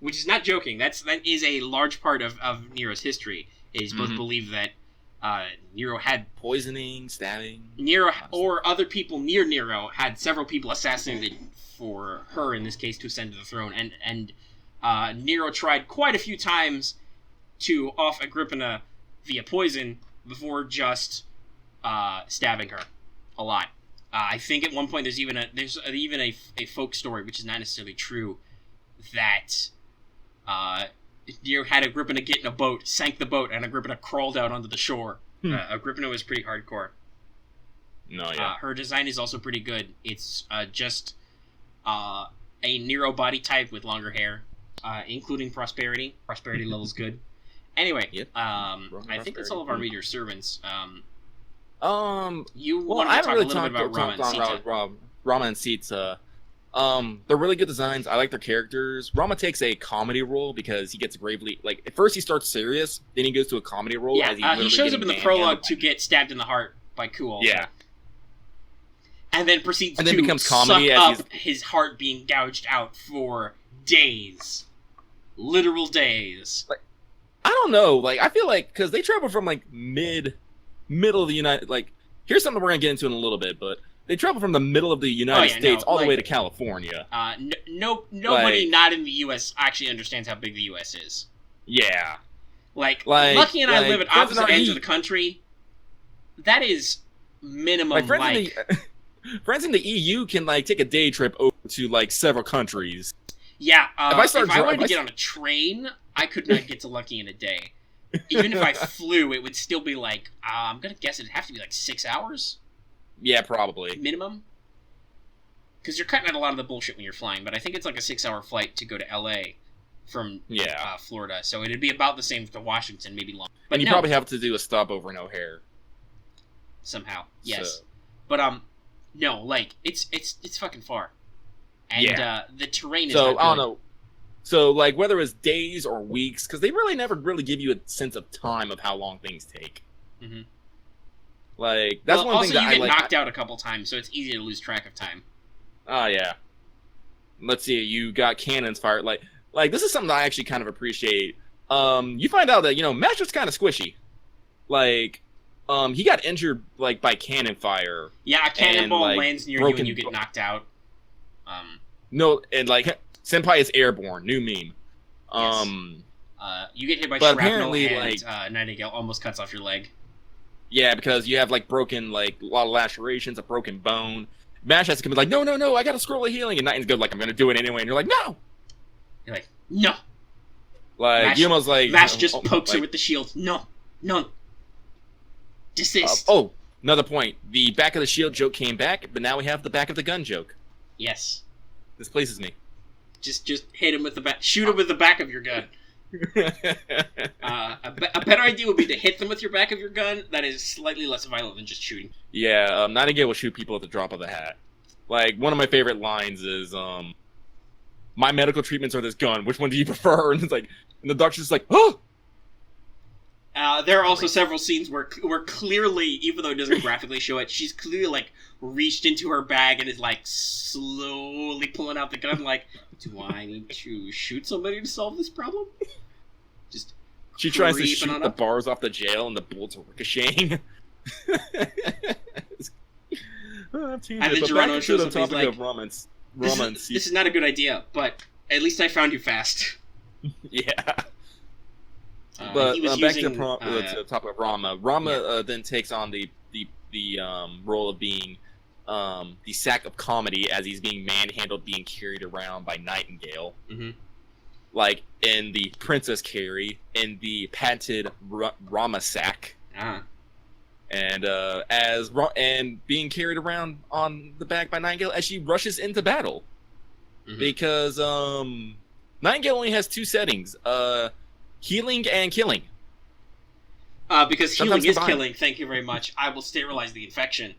Which is not joking. That is a large part of Nero's history. It is both believed that Nero had poisoning, stabbing. Nero, or other people near Nero, had several people assassinated for her, in this case, to ascend to the throne. And Nero tried quite a few times to off Agrippina via poison before just stabbing her a lot. I think at one point there's even a folk story, which is not necessarily true, that Nero had Agrippina get in a boat, sank the boat, and Agrippina crawled out onto the shore. Agrippina was pretty hardcore. No, yeah. Her design is also pretty good. It's just a Nero body type with longer hair, including prosperity. Prosperity level's good. Anyway, I think that's all of our meteor servants. You want to talk a little bit about Rama and Sita. Rama and Sita. They're really good designs. I like their characters. Rama takes a comedy role because he gets gravely, like, at first he starts serious, then he goes to a comedy role. Yeah, he shows up in the prologue to get stabbed in the heart by Ku also. Yeah. And then proceeds to becomes comedy suck up his heart being gouged out for days. Literal days. Like, I don't know, like, I feel like, because they travel from, like, middle of the United, like, here's something we're going to get into in a little bit, but they travel from the middle of the United States all the way to California. Nobody not in the U.S. actually understands how big the U.S. is. Yeah. Like Lucky and I live at opposite ends of the country. That is minimum, friends in the EU can, like, take a day trip over to, like, several countries. Yeah, if I wanted to get on a train, I could not get to Lucky in a day. Even if I flew, it would still be like, I'm going to guess it'd have to be like 6 hours? Yeah, probably. Minimum? Because you're cutting out a lot of the bullshit when you're flying, but I think it's like a 6-hour flight to go to LA from Florida, so it'd be about the same to Washington, maybe longer. But and you probably have to do a stopover in O'Hare. Somehow, yes. So. But, no, like, it's fucking far. And the terrain is not good. I don't know. So, like, whether it's days or weeks, because they really never really give you a sense of time of how long things take. Mm-hmm. Like, that's one thing that I like. Also, you get knocked out a couple times, so it's easy to lose track of time. Oh, yeah. Let's see, you got cannons fired. Like this is something that I actually kind of appreciate. You find out that, Master's kind of squishy. Like, he got injured, like, by cannon fire. Yeah, a cannonball lands near you and you get knocked out. No, and, like, Senpai is airborne. New meme. Yes. You get hit by shrapnel and Nightingale almost cuts off your leg. Yeah, because you have, like, broken, like, a lot of lacerations, a broken bone. Mash has to come in like, no, I got a scroll of healing. And Nightingale's like, I'm going to do it anyway. And you're like, no! You're like, no! Like, you almost like... Mash just pokes her with the shield. No. Desist. Another point. The back of the shield joke came back, but now we have the back of the gun joke. Yes. This pleases me. Just hit him with the back. Shoot him with the back of your gun. A better idea would be to hit them with your back of your gun. That is slightly less violent than just shooting. Yeah, Nightingale will shoot people at the drop of a hat. Like, one of my favorite lines is, my medical treatments are this gun. Which one do you prefer? And it's like, and the doctor's just like, oh! There are also several scenes where clearly, even though it doesn't graphically show it, she's clearly, like, reached into her bag and is, like, slowly pulling out the gun, like, do I need to shoot somebody to solve this problem? Just she tries to shoot the bars off the jail and the bullets are ricocheting. And then Geronimo shows up and he's like, this is not a good idea, but at least I found you fast. Yeah. But he was back using, to the topic of Rama. Rama then takes on the role of being the sack of comedy as he's being manhandled, being carried around by Nightingale. Mm-hmm. Like in the Princess Carry, in the patented Rama sack. And being carried around on the back by Nightingale as she rushes into battle. Mm-hmm. Because Nightingale only has 2 settings. Healing and killing. Because healing is killing, thank you very much. I will sterilize the infection.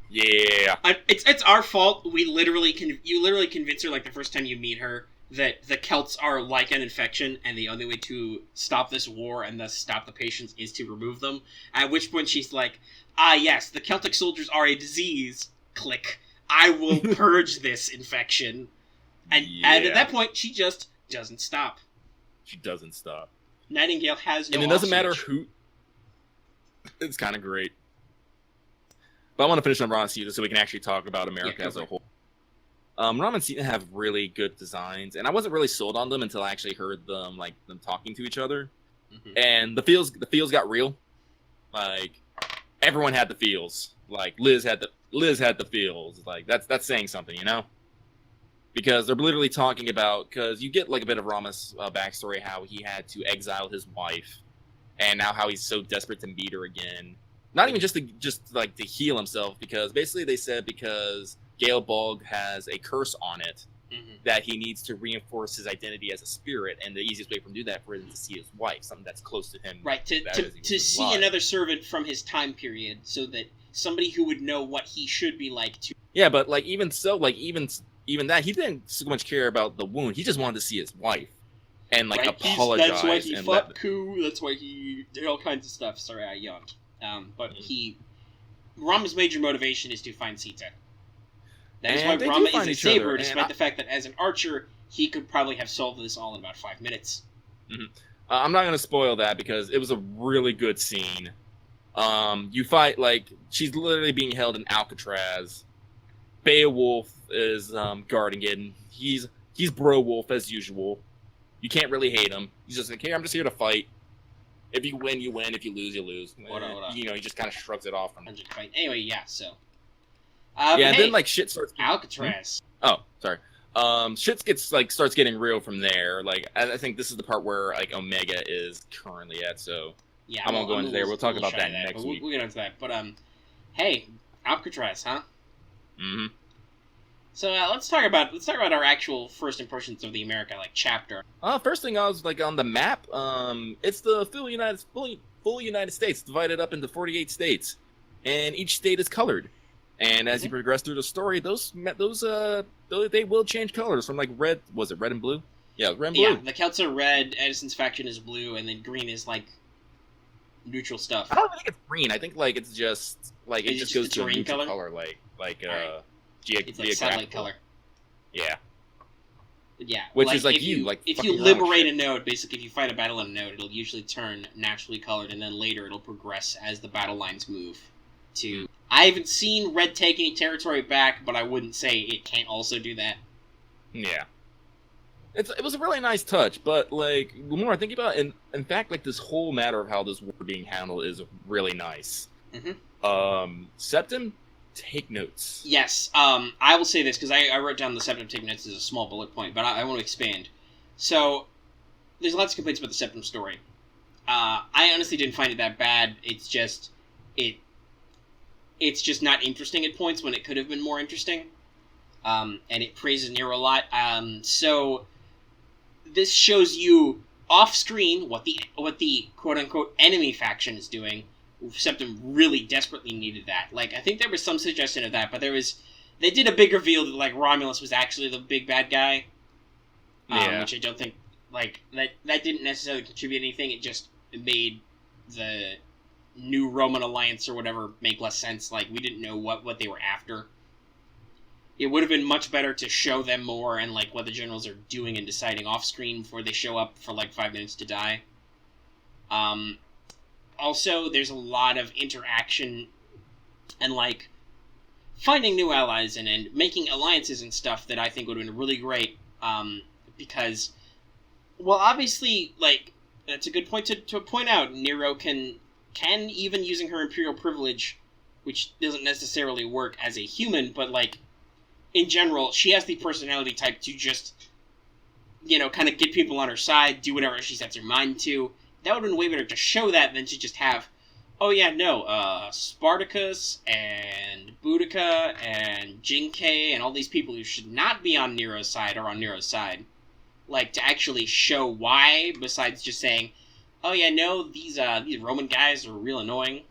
Yeah. It's our fault. You literally convince her, like, the first time you meet her, that the Celts are like an infection, and the only way to stop this war and thus stop the patients is to remove them. At which point she's like, yes, the Celtic soldiers are a disease. Click. I will purge this infection. And at that point, she just doesn't stop. She doesn't stop. Nightingale has no And it doesn't matter who... It's kind of great. But I want to finish on Ron and Sita so we can actually talk about America as a whole. Ron and Sita have really good designs, and I wasn't really sold on them until I actually heard them talking to each other. Mm-hmm. And the feels got real. Like, everyone had the feels. Like, Liz had the feels. Like, that's saying something, you know? Because they're literally talking about, because you get like a bit of Rama's backstory, how he had to exile his wife, and now how he's so desperate to meet her again. Not even just to heal himself, because basically they said because Gale Bog has a curse on it, mm-hmm. that he needs to reinforce his identity as a spirit, and the easiest way for him to do that for him is to see his wife, something that's close to him. Right, to see another servant from his time period, so that somebody who would know what he should be like to. Yeah, but like even so, like even that, he didn't so much care about the wound. He just wanted to see his wife and like apologize. That's why he fought coup. That's why he did all kinds of stuff. Sorry, I yawned. But Rama's major motivation is to find Sita. That is why Rama is a saber, despite the fact that as an archer, he could probably have solved this all in about 5 minutes. Mm-hmm. I'm not going to spoil that because it was a really good scene. You fight, like, she's literally being held in Alcatraz. Beowulf is guarding it, and he's Bro Wolf as usual. You can't really hate him. He's just like, hey, I'm just here to fight. If you win, you win. If you lose, you lose. What up? You know, he just kind of shrugs it off. Anyway, yeah, so. And then, like, shit starts... Alcatraz. Oh, sorry. Shit starts getting real from there. Like, I think this is the part where, like, Omega is currently at, so... Yeah, I won't go into there. We'll talk about that next week. We'll get into that. But, hey, Alcatraz, huh? Mm-hmm. So let's talk about our actual first impressions of the America chapter. First thing I was on the map. It's the full United States divided up into 48 states, and each state is colored. And as you progress through the story, those they will change colors from like red. Was it red and blue? Yeah, red and blue. Yeah, the Celts are red. Edison's faction is blue, and then green is like neutral stuff. I don't think it's green. I think it just goes to a neutral color, it's like satellite color. Yeah. Yeah. Which is if you liberate a node, basically if you fight a battle on a node, it'll usually turn naturally colored, and then later it'll progress as the battle lines move to... I haven't seen red take any territory back, but I wouldn't say it can't also do that. Yeah. It was a really nice touch, but the more I think about it, in fact, this whole matter of how this war being handled is really nice. Mm-hmm. Septim, take notes. Yes, I will say this, because I wrote down the Septim take notes as a small bullet point, but I want to expand. So, there's lots of complaints about the Septim story. I honestly didn't find it that bad. It's just not interesting at points when it could have been more interesting. And it praises Nero a lot. So, this shows you off-screen what the quote-unquote enemy faction is doing. Septim really desperately needed that. I think there was some suggestion of that, but they did a big reveal that, Romulus was actually the big bad guy. Which I don't think, that didn't necessarily contribute anything. It just made the new Roman alliance or whatever make less sense. We didn't know what they were after. It would have been much better to show them more and, what the generals are doing and deciding off-screen before they show up for, 5 minutes to die. Also, there's a lot of interaction and, finding new allies and making alliances and stuff that I think would have been really great, because, well, obviously, that's a good point to point out. Nero can even using her imperial privilege, which doesn't necessarily work as a human, but like in general, she has the personality type to just, kind of get people on her side, do whatever she sets her mind to. That would have been way better to show that than to just have, Spartacus and Boudica and Jinkei and all these people who should not be on Nero's side are on Nero's side. Like, to actually show why, besides just saying, these Roman guys are real annoying,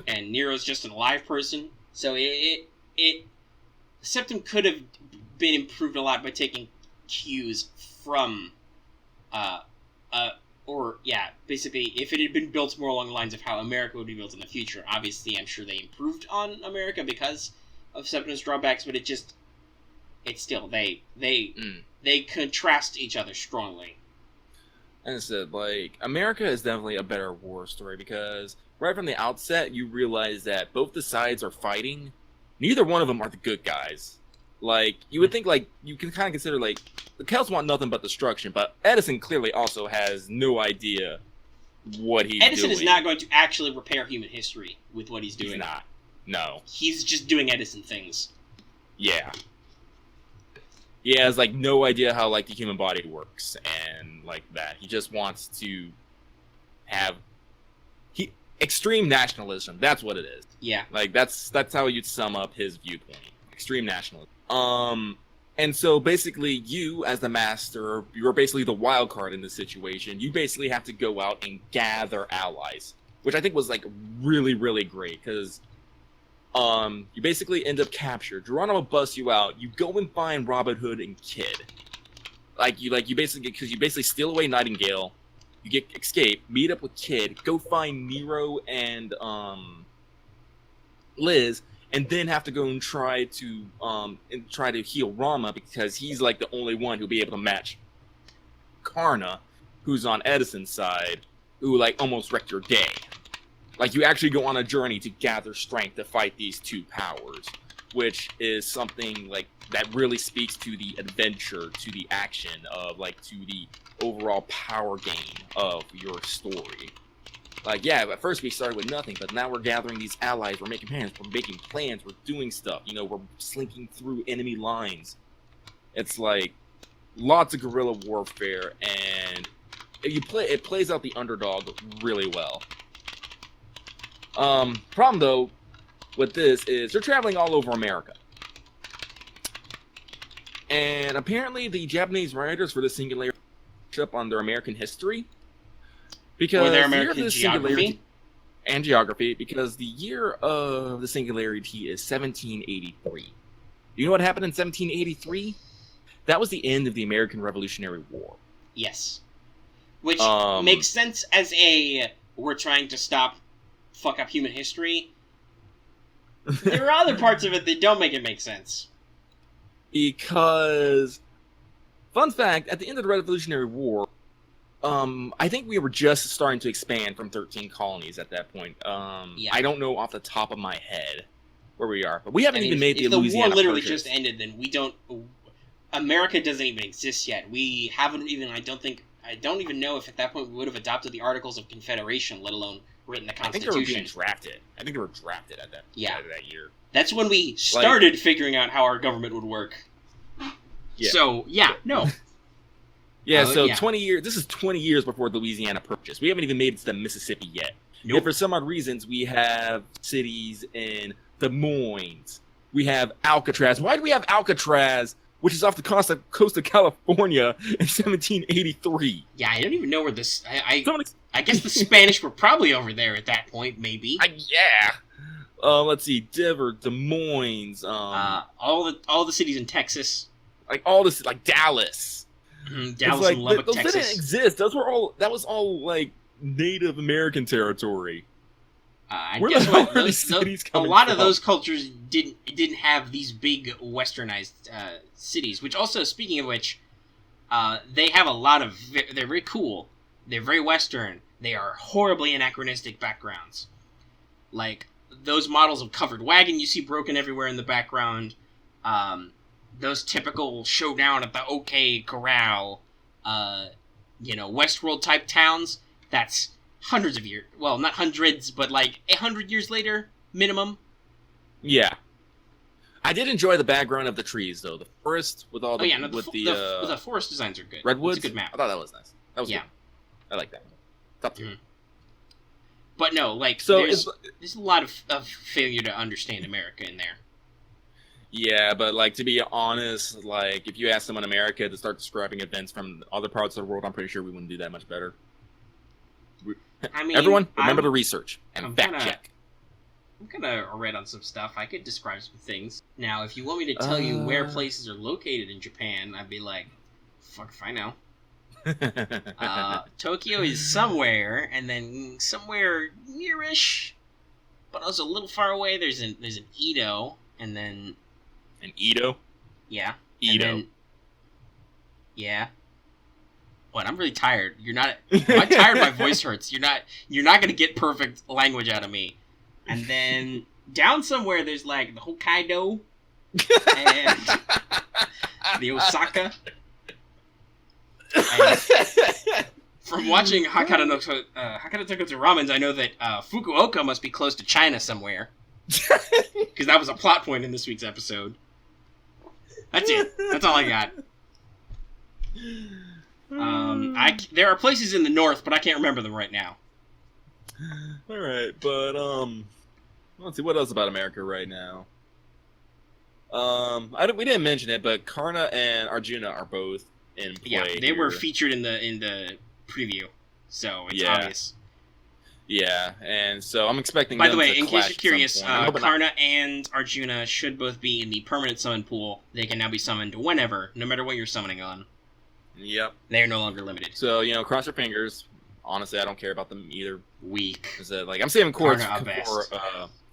and Nero's just an alive person. So Septim could have been improved a lot by taking cues from, basically, if it had been built more along the lines of how America would be built in the future. Obviously, I'm sure they improved on America because of Septim's drawbacks, but they contrast each other strongly. And I said, America is definitely a better war story because right from the outset, you realize that both the sides are fighting. Neither one of them are the good guys. You would think, you can kind of consider, the Celts want nothing but destruction, but Edison clearly also has no idea what he's doing. Edison is not going to actually repair human history with what he's doing. He's not. No. He's just doing Edison things. Yeah. He has, no idea how, the human body works, and, that. He just wants to have... extreme nationalism, that's what it is. Yeah. That's how you'd sum up his viewpoint. Extreme nationalism. And so, basically, you, as the master, you're basically the wild card in this situation. You basically have to go out and gather allies, which I think was, really, really great, because... you basically end up captured. Geronimo busts you out. You go and find Robin Hood and Kid. You basically steal away Nightingale. You escape, meet up with Kid, go find Nero and Liz, and then have to go and try to heal Rama because he's the only one who'll be able to match Karna, who's on Edison's side, who almost wrecked your day. You actually go on a journey to gather strength to fight these two powers, which is something that really speaks to the adventure, to the action of to the overall power game of your story. At first we started with nothing, but now we're gathering these allies, we're making plans, we're doing stuff, we're slinking through enemy lines. It's lots of guerrilla warfare, and it plays out the underdog really well. Problem though with this is they're traveling all over America. And apparently the Japanese writers for the Singularity up on their American history. Because their American geography? And geography, because the year of the Singularity is 1783. Do you know what happened in 1783? That was the end of the American Revolutionary War. Yes. Which makes sense as we're trying to fuck up human history. There are other parts of it that don't make it make sense. Because, fun fact, at the end of the Revolutionary War, I think we were just starting to expand from 13 colonies at that point. Yeah. I don't know off the top of my head where we are, but we haven't even made the Louisiana Purchase. The war literally purchase. just ended, then we don't... America doesn't even exist yet. We haven't even, I don't even know if at that point we would have adopted the Articles of Confederation, let alone written the Constitution. I think they were being drafted. I think they were drafted at that year. That's when we started figuring out how our government would work. Yeah. So, no. Yeah, 20 years. This is 20 years before the Louisiana Purchase. We haven't even made it to the Mississippi yet. Nope. Yet for some odd reasons, we have cities in Des Moines. We have Alcatraz. Why do we have Alcatraz, which is off the coast of California in 1783? Yeah, I don't even know where this... I guess the Spanish were probably over there at that point, maybe. Yeah. Let's see, Denver, Des Moines. All the cities in Texas. All this, Dallas. Dallas and Lubbock, those Texas. Didn't exist. That was all Native American territory. I guess a lot of those cultures didn't have these big westernized cities. Which also, speaking of which, they have a lot of. They're very cool. They're very Western. They are horribly anachronistic backgrounds. Those models of covered wagon you see broken everywhere in the background. Those typical showdown at the OK Corral. Westworld type towns. That's hundreds of years. Well, not hundreds, but like 100 years later, minimum. Yeah. I did enjoy the background of the trees, though. The forest with all the the forest designs are good. redwoods. It's a good map. I thought that was nice. That was good. I like that. Top tier. But no, like So there's a lot of failure to understand America in there. Yeah, but like to be honest, like if you ask someone in America to start describing events from other parts of the world, I'm pretty sure we wouldn't do that much better. I mean, everyone, remember to research and fact check. I'm kind of read on some stuff. I could describe some things. Now, if you want me to tell you where places are located in Japan, I'd be like, fuck if I know. Tokyo is somewhere, and then somewhere nearish, but also a little far away. There's an Edo, and then an Edo. Yeah. Edo. Then, yeah. What? I'm really tired. You're not. I'm tired. My voice hurts. You're not gonna get perfect language out of me. And then down somewhere, there's like the Hokkaido and the Osaka. And from watching Hakata no Tonkotsu Ramens, I know that Fukuoka must be close to China somewhere. Because that was a plot point in this week's episode. That's it. That's all I got. There are places in the north, but I can't remember them right now. All right, but let's see what else about America right now. We didn't mention it, but Karna and Arjuna are both in play. Yeah, they were featured in the preview, so it's obvious. Yeah, and so I'm expecting. By the way, in case you're curious, Karna and Arjuna should both be in the permanent summon pool. They can now be summoned whenever, no matter what you're summoning on. Yep. They are no longer limited. So, cross your fingers. Honestly, I don't care about them either. Weak. I'm saving chords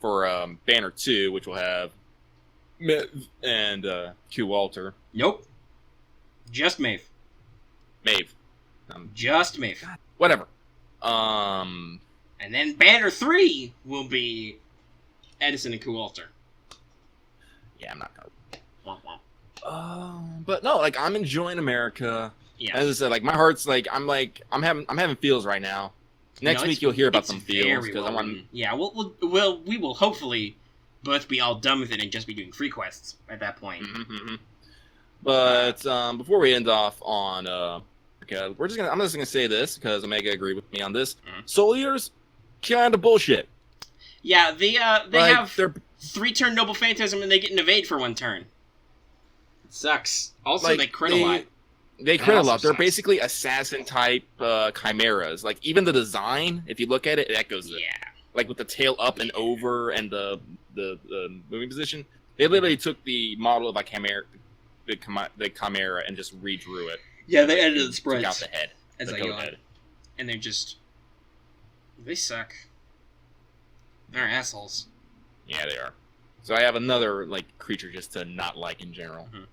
for Banner 2, which will have Maeve and Q Walter. Nope. Just Maeve. Maeve. Just Maeve. God, whatever. And then Banner 3 will be Edison and Q Walter. Yeah, I'm not gonna. But no, I'm enjoying America. Yeah. As I said, my heart's I'm having feels right now. Next week you'll hear about some feels because I want. Yeah, we will hopefully both be all done with it and just be doing free quests at that point. Mm-hmm. But before we end off on I'm just gonna say this because Omega agreed with me on this. Soul Eaters, kind of bullshit. Yeah, they have 3-turn Noble Phantasm and they get an evade for 1 turn. It sucks. Also, they crit a lot. They crit a lot. They're basically assassin-type chimeras. Even the design, if you look at it, it echoes it. Yeah. With the tail up and over and the moving position. They literally took the model of a chimera, the chimera, and just redrew it. Yeah, they edited the sprites. Took out the head. As I go on. And they're just... They suck. They're assholes. Yeah, they are. So I have another, creature just to not like in general. Mm-hmm.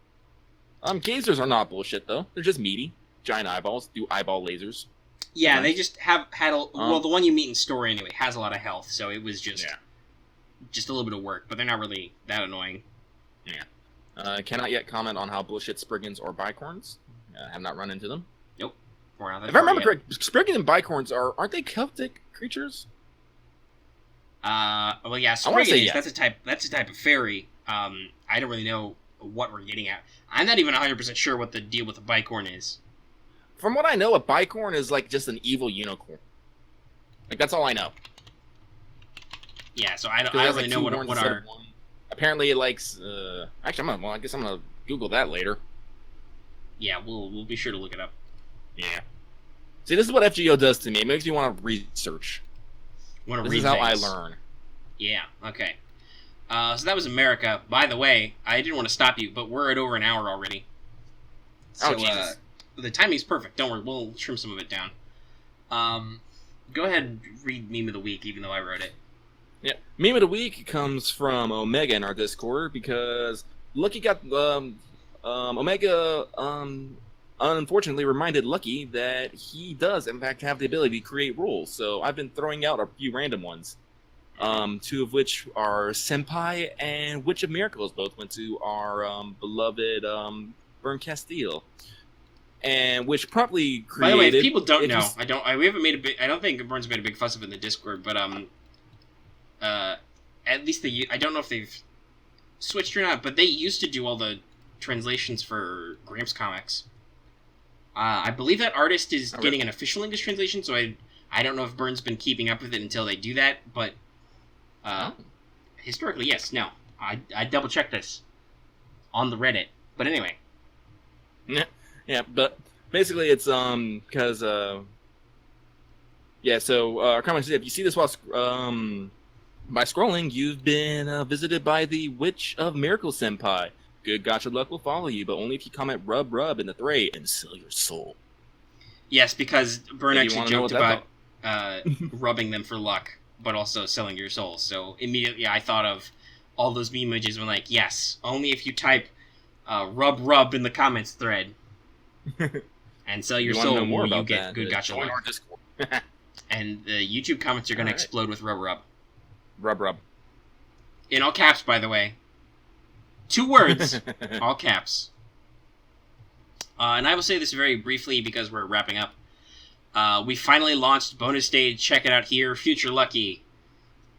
Gazers are not bullshit, though. They're just meaty. Giant eyeballs. Do eyeball lasers. Yeah, they just had the one you meet in story anyway has a lot of health, so it was just a little bit of work, but they're not really that annoying. Yeah. Cannot yet comment on how bullshit Spriggans or Bicorns. Have not run into them. Nope. If I remember correct, Spriggans and Bicorns aren't they Celtic creatures? Well, yeah, Spriggans, that's a type of fairy. I don't really know what we're getting at. I'm not even 100% sure what the deal with the Bicorn is. From what I know, a Bicorn is just an evil unicorn. That's all I know. Yeah, so I don't really know what our... Apparently it likes... Actually, I guess I'm gonna Google that later. Yeah, we'll be sure to look it up. Yeah. See, this is what FGO does to me. It makes me want to research. This is how I learn. Yeah, okay. So that was America. By the way, I didn't want to stop you, but we're at over an hour already. So, Jesus. The timing's perfect. Don't worry, we'll trim some of it down. Go ahead and read Meme of the Week, even though I wrote it. Yeah. Meme of the Week comes from Omega in our Discord, because Lucky got... Omega, unfortunately reminded Lucky that he does, in fact, have the ability to create rules. So I've been throwing out a few random ones. 2 of which are Senpai and Witch of Miracles. Both went to our beloved Burn Castile. and which probably created. By the way, if people don't know, we haven't made a big. I don't think Burns made a big fuss of it in the Discord, but at least I don't know if they've switched or not, but they used to do all the translations for Gramps Comics. I believe that artist is getting an official English translation, so I don't know if Burns been keeping up with it until they do that, but historically, yes. No, I double checked this on the Reddit, but anyway. Yeah, but basically it's because so our comment is, if you see this while by scrolling, you've been visited by the Witch of Miracle Senpai. Good gacha luck will follow you, but only if you comment rub in the thread and sell your soul. Yes, because Burn actually joked about rubbing them for luck, but also selling your soul. So immediately I thought of all those meme images when like, yes, only if you type rub in the comments thread and sell your soul will you get good gacha luck. And the YouTube comments are going to explode with rub. Rub. In all caps, by the way. 2 words, all caps. And I will say this very briefly because we're wrapping up. We finally launched bonus stage. Check it out here. Future Lucky.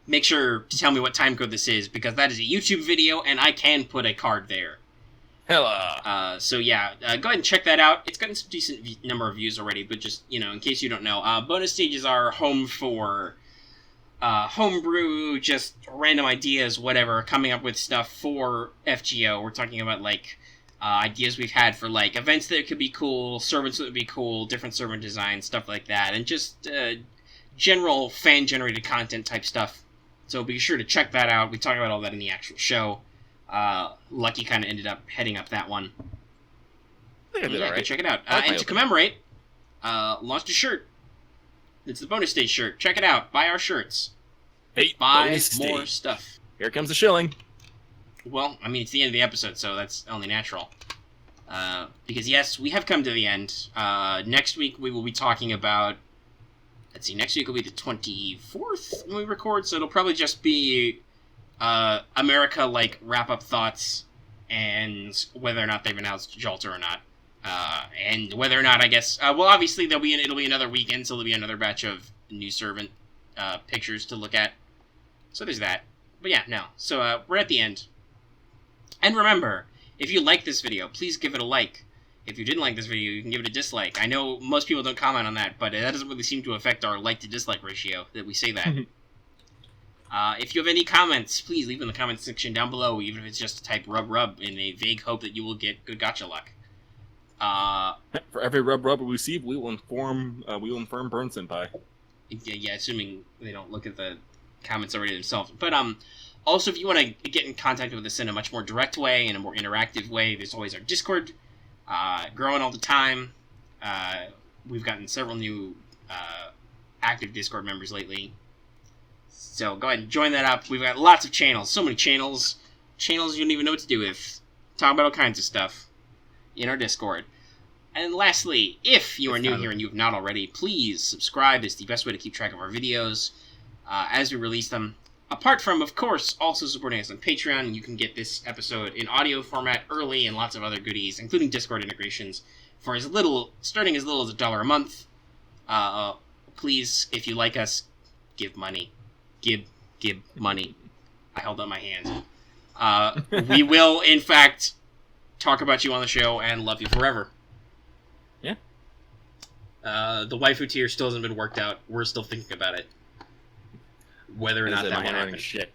Make sure to tell me what time code this is because that is a YouTube video and I can put a card there. Hello. So yeah, go ahead and check that out. It's gotten some decent number of views already, but just, in case you don't know, bonus stages are home for homebrew, just random ideas, whatever, coming up with stuff for FGO. We're talking about, ideas we've had for, events that could be cool, servants that would be cool, different servant designs, stuff like that, and just general fan-generated content type stuff. So be sure to check that out. We talk about all that in the actual show. Lucky kind of ended up heading up that one. Go check it out. And to commemorate, launched a shirt. It's the bonus stage shirt. Check it out. Buy our shirts. Buy more stuff. Here comes the shilling. Well, I mean, it's the end of the episode, so that's only natural. Because, yes, we have come to the end. Next week, we will be talking about... Let's see, next week will be the 24th when we record, so it'll probably just be America, wrap-up thoughts and whether or not they've announced Jalter or not. And whether or not, I guess... obviously, it'll be another weekend, so there'll be another batch of new servant pictures to look at. So there's that. But yeah, no. So we're at the end. And remember, if you like this video, please give it a like. If you didn't like this video, you can give it a dislike. I know most people don't comment on that, but that doesn't really seem to affect our like-to-dislike ratio, that we say that. If you have any comments, please leave in the comment section down below, even if it's just to type rub in a vague hope that you will get good gacha luck. For every rub we receive, we will inform Burn Senpai. Yeah, assuming they don't look at the comments already themselves. But also, if you want to get in contact with us in a much more direct way, in a more interactive way, there's always our Discord, growing all the time. We've gotten several new active Discord members lately. So go ahead and join that up. We've got lots of channels, so many channels you don't even know what to do with. Talk about all kinds of stuff in our Discord. And lastly, if you are new here and you have not already, please subscribe. It's the best way to keep track of our videos as we release them. Apart from, of course, also supporting us on Patreon, you can get this episode in audio format early and lots of other goodies, including Discord integrations, for starting as little as $1 a month. Please, if you like us, give money. Give money. I held up my hand. We will, in fact, talk about you on the show and love you forever. Yeah. The waifu tier still hasn't been worked out. We're still thinking about it. Whether or not that will happen. Shit.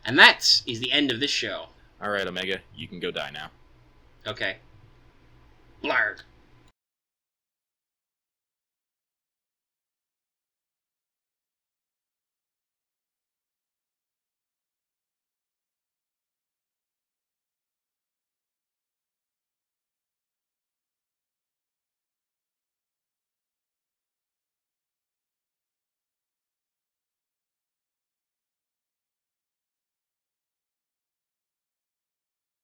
And that is the end of this show. Alright, Omega, you can go die now. Okay.